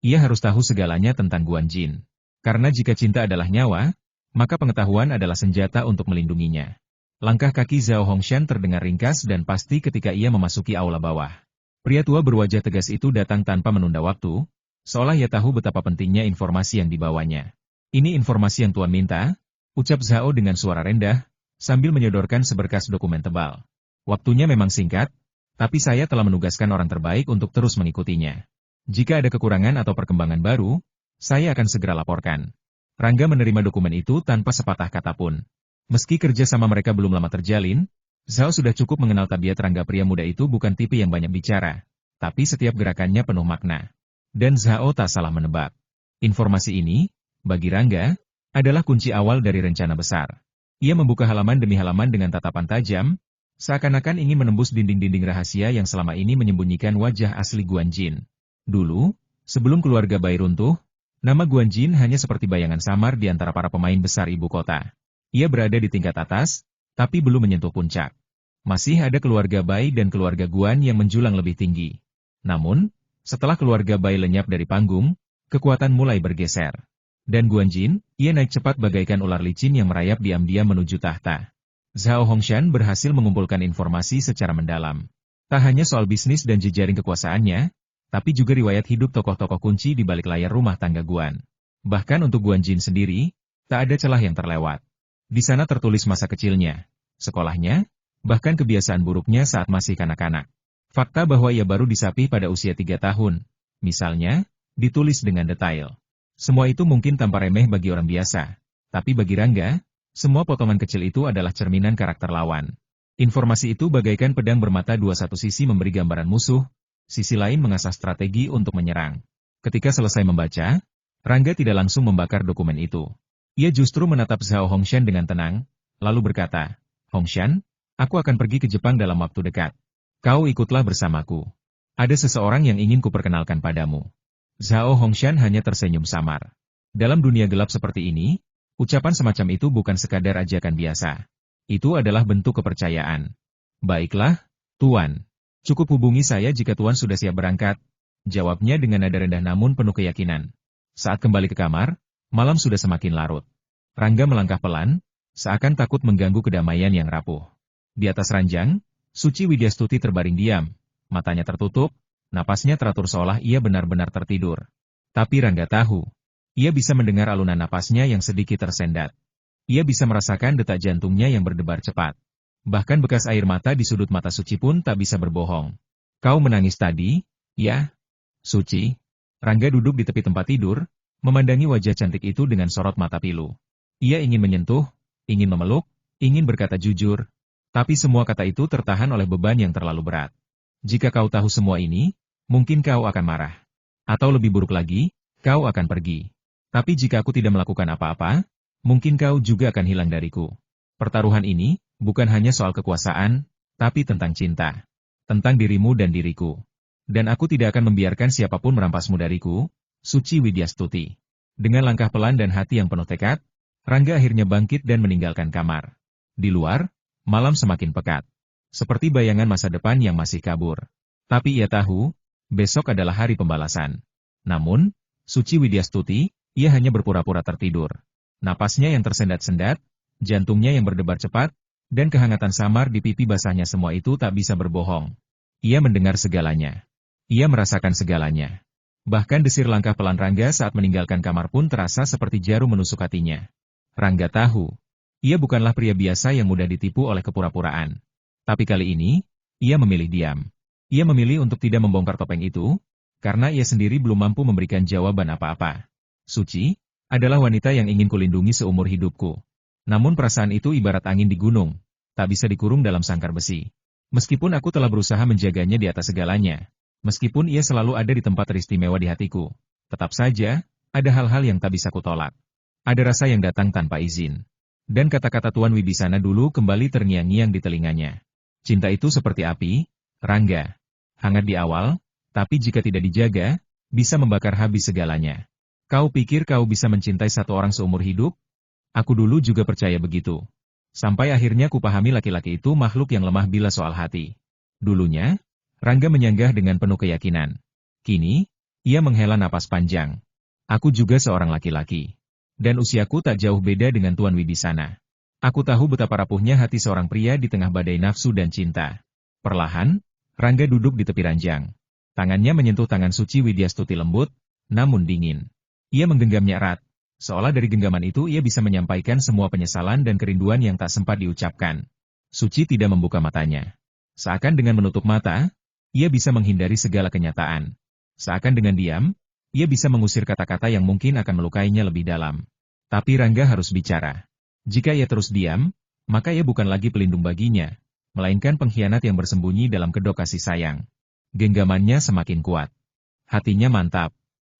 Speaker 1: Ia harus tahu segalanya tentang Guan Jin. Karena jika cinta adalah nyawa, maka pengetahuan adalah senjata untuk melindunginya. Langkah kaki Zhao Hongshan terdengar ringkas dan pasti ketika ia memasuki aula bawah. Pria tua berwajah tegas itu datang tanpa menunda waktu, seolah ia tahu betapa pentingnya informasi yang dibawanya. Ini informasi yang Tuan minta, ucap Zhao dengan suara rendah, sambil menyodorkan seberkas dokumen tebal. Waktunya memang singkat, tapi saya telah menugaskan orang terbaik untuk terus mengikutinya. Jika ada kekurangan atau perkembangan baru, saya akan segera laporkan. Rangga menerima dokumen itu tanpa sepatah kata pun. Meski kerja sama mereka belum lama terjalin, Zhao sudah cukup mengenal tabiat Rangga. Pria muda itu bukan tipe yang banyak bicara, tapi setiap gerakannya penuh makna. Dan Zhao tak salah menebak. Informasi ini, bagi Rangga, adalah kunci awal dari rencana besar. Ia membuka halaman demi halaman dengan tatapan tajam, seakan-akan ingin menembus dinding-dinding rahasia yang selama ini menyembunyikan wajah asli Guan Jin. Dulu, sebelum keluarga Bai runtuh, nama Guan Jin hanya seperti bayangan samar di antara para pemain besar ibu kota. Ia berada di tingkat atas, tapi belum menyentuh puncak. Masih ada keluarga Bai dan keluarga Guan yang menjulang lebih tinggi. Namun, setelah keluarga Bai lenyap dari panggung, kekuatan mulai bergeser. Dan Guan Jin, ia naik cepat bagaikan ular licin yang merayap diam-diam menuju tahta. Zhao Hongshan berhasil mengumpulkan informasi secara mendalam. Tak hanya soal bisnis dan jejaring kekuasaannya, tapi juga riwayat hidup tokoh-tokoh kunci di balik layar rumah tangga Guan. Bahkan untuk Guan Jin sendiri, tak ada celah yang terlewat. Di sana tertulis masa kecilnya, sekolahnya, bahkan kebiasaan buruknya saat masih kanak-kanak. Fakta bahwa ia baru disapih pada usia 3 tahun, misalnya, ditulis dengan detail. Semua itu mungkin tampak remeh bagi orang biasa, tapi bagi Rangga, semua potongan kecil itu adalah cerminan karakter lawan. Informasi itu bagaikan pedang bermata dua, satu sisi memberi gambaran musuh, sisi lain mengasah strategi untuk menyerang. Ketika selesai membaca, Rangga tidak langsung membakar dokumen itu. Ia justru menatap Zhao Hongshan dengan tenang, lalu berkata, "Hongshan, aku akan pergi ke Jepang dalam waktu dekat. Kau ikutlah bersamaku. Ada seseorang yang ingin kuperkenalkan padamu." Zhao Hongshan hanya tersenyum samar. Dalam dunia gelap seperti ini, ucapan semacam itu bukan sekadar ajakan biasa. Itu adalah bentuk kepercayaan. "Baiklah, Tuan. Cukup hubungi saya jika Tuan sudah siap berangkat," jawabnya dengan nada rendah namun penuh keyakinan. Saat kembali ke kamar, malam sudah semakin larut. Rangga melangkah pelan, seakan takut mengganggu kedamaian yang rapuh. Di atas ranjang, Suci Widyastuti terbaring diam, matanya tertutup, napasnya teratur seolah ia benar-benar tertidur. Tapi Rangga tahu, ia bisa mendengar alunan napasnya yang sedikit tersendat. Ia bisa merasakan detak jantungnya yang berdebar cepat. Bahkan bekas air mata di sudut mata Suci pun tak bisa berbohong. "Kau menangis tadi, ya?" "Suci." Rangga duduk di tepi tempat tidur, memandangi wajah cantik itu dengan sorot mata pilu. Ia ingin menyentuh, ingin memeluk, ingin berkata jujur, tapi semua kata itu tertahan oleh beban yang terlalu berat. "Jika kau tahu semua ini, mungkin kau akan marah. Atau lebih buruk lagi, kau akan pergi. Tapi jika aku tidak melakukan apa-apa, mungkin kau juga akan hilang dariku. Pertaruhan ini, bukan hanya soal kekuasaan, tapi tentang cinta. Tentang dirimu dan diriku. Dan aku tidak akan membiarkan siapapun merampasmu dariku, Suci Widyastuti." Dengan langkah pelan dan hati yang penuh tekad, Rangga akhirnya bangkit dan meninggalkan kamar. Di luar, malam semakin pekat. Seperti bayangan masa depan yang masih kabur. Tapi ia tahu, besok adalah hari pembalasan. Namun, Suci Widyastuti, ia hanya berpura-pura tertidur. Napasnya yang tersendat-sendat, jantungnya yang berdebar cepat, dan kehangatan samar di pipi basahnya semua itu tak bisa berbohong. Ia mendengar segalanya. Ia merasakan segalanya. Bahkan desir langkah pelan Rangga saat meninggalkan kamar pun terasa seperti jarum menusuk hatinya. Rangga tahu, ia bukanlah pria biasa yang mudah ditipu oleh kepura-puraan. Tapi kali ini, ia memilih diam. Ia memilih untuk tidak membongkar topeng itu, karena ia sendiri belum mampu memberikan jawaban apa-apa. Suci adalah wanita yang ingin kulindungi seumur hidupku. Namun perasaan itu ibarat angin di gunung, tak bisa dikurung dalam sangkar besi. Meskipun aku telah berusaha menjaganya di atas segalanya, meskipun ia selalu ada di tempat teristimewa di hatiku, tetap saja, ada hal-hal yang tak bisa kutolak. Ada rasa yang datang tanpa izin. Dan kata-kata Tuan Wibisana dulu kembali terngiang-ngiang di telinganya. Cinta itu seperti api, Rangga. Hangat di awal, tapi jika tidak dijaga, bisa membakar habis segalanya. Kau pikir kau bisa mencintai satu orang seumur hidup? Aku dulu juga percaya begitu. Sampai akhirnya kupahami laki-laki itu makhluk yang lemah bila soal hati. Dulunya, Rangga menyanggah dengan penuh keyakinan. Kini, ia menghela napas panjang. Aku juga seorang laki-laki. Dan usiaku tak jauh beda dengan Tuan Wibisana. Aku tahu betapa rapuhnya hati seorang pria di tengah badai nafsu dan cinta. Perlahan, Rangga duduk di tepi ranjang. Tangannya menyentuh tangan Suci Widyastuti lembut, namun dingin. Ia menggenggamnya erat. Seolah dari genggaman itu ia bisa menyampaikan semua penyesalan dan kerinduan yang tak sempat diucapkan. Suci tidak membuka matanya. Seakan dengan menutup mata, ia bisa menghindari segala kenyataan. Seakan dengan diam, ia bisa mengusir kata-kata yang mungkin akan melukainya lebih dalam. Tapi Rangga harus bicara. Jika ia terus diam, maka ia bukan lagi pelindung baginya, melainkan pengkhianat yang bersembunyi dalam kedok kasih sayang. Genggamannya semakin kuat. Hatinya mantap.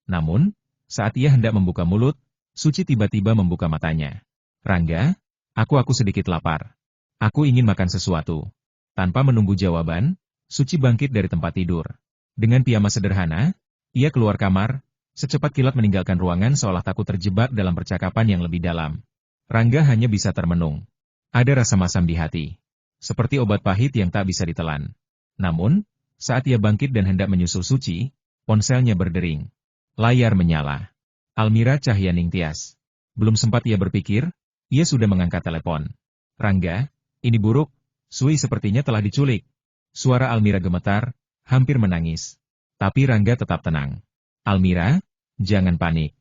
Speaker 1: Namun, saat ia hendak membuka mulut, Suci tiba-tiba membuka matanya. Rangga, aku sedikit lapar. Aku ingin makan sesuatu. Tanpa menunggu jawaban, Suci bangkit dari tempat tidur. Dengan piyama sederhana, ia keluar kamar, secepat kilat meninggalkan ruangan seolah takut terjebak dalam percakapan yang lebih dalam. Rangga hanya bisa termenung. Ada rasa masam di hati. Seperti obat pahit yang tak bisa ditelan. Namun, saat ia bangkit dan hendak menyusul Suci, ponselnya berdering. Layar menyala. Almira Cahyaning Tias. Belum sempat ia berpikir, ia sudah mengangkat telepon. Rangga, ini buruk, Sui sepertinya telah diculik. Suara Almira gemetar, hampir menangis. Tapi Rangga tetap tenang. Almira, jangan panik.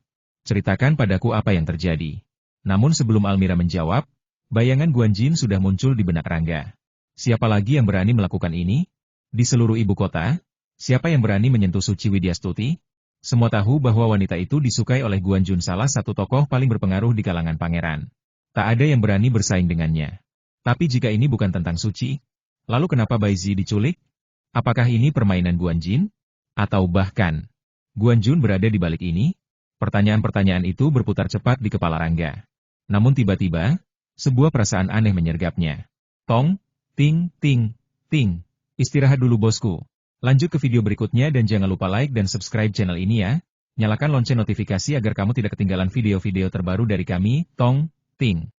Speaker 1: Ceritakan padaku apa yang terjadi. Namun sebelum Almira menjawab, bayangan Guanjin sudah muncul di benak Rangga. Siapa lagi yang berani melakukan ini? Di seluruh ibu kota, siapa yang berani menyentuh Suci Widyastuti? Semua tahu bahwa wanita itu disukai oleh Guanjun, salah satu tokoh paling berpengaruh di kalangan pangeran. Tak ada yang berani bersaing dengannya. Tapi jika ini bukan tentang Suci, lalu kenapa Baizi diculik? Apakah ini permainan Guanjin? Atau bahkan, Guanjun berada di balik ini? Pertanyaan-pertanyaan itu berputar cepat di kepala Rangga. Namun tiba-tiba, sebuah perasaan aneh menyergapnya. Tong, ting, ting, ting. Istirahat dulu bosku. Lanjut ke video berikutnya dan jangan lupa like dan subscribe channel ini ya. Nyalakan lonceng notifikasi agar kamu tidak ketinggalan video-video terbaru dari kami, Tong, Ting.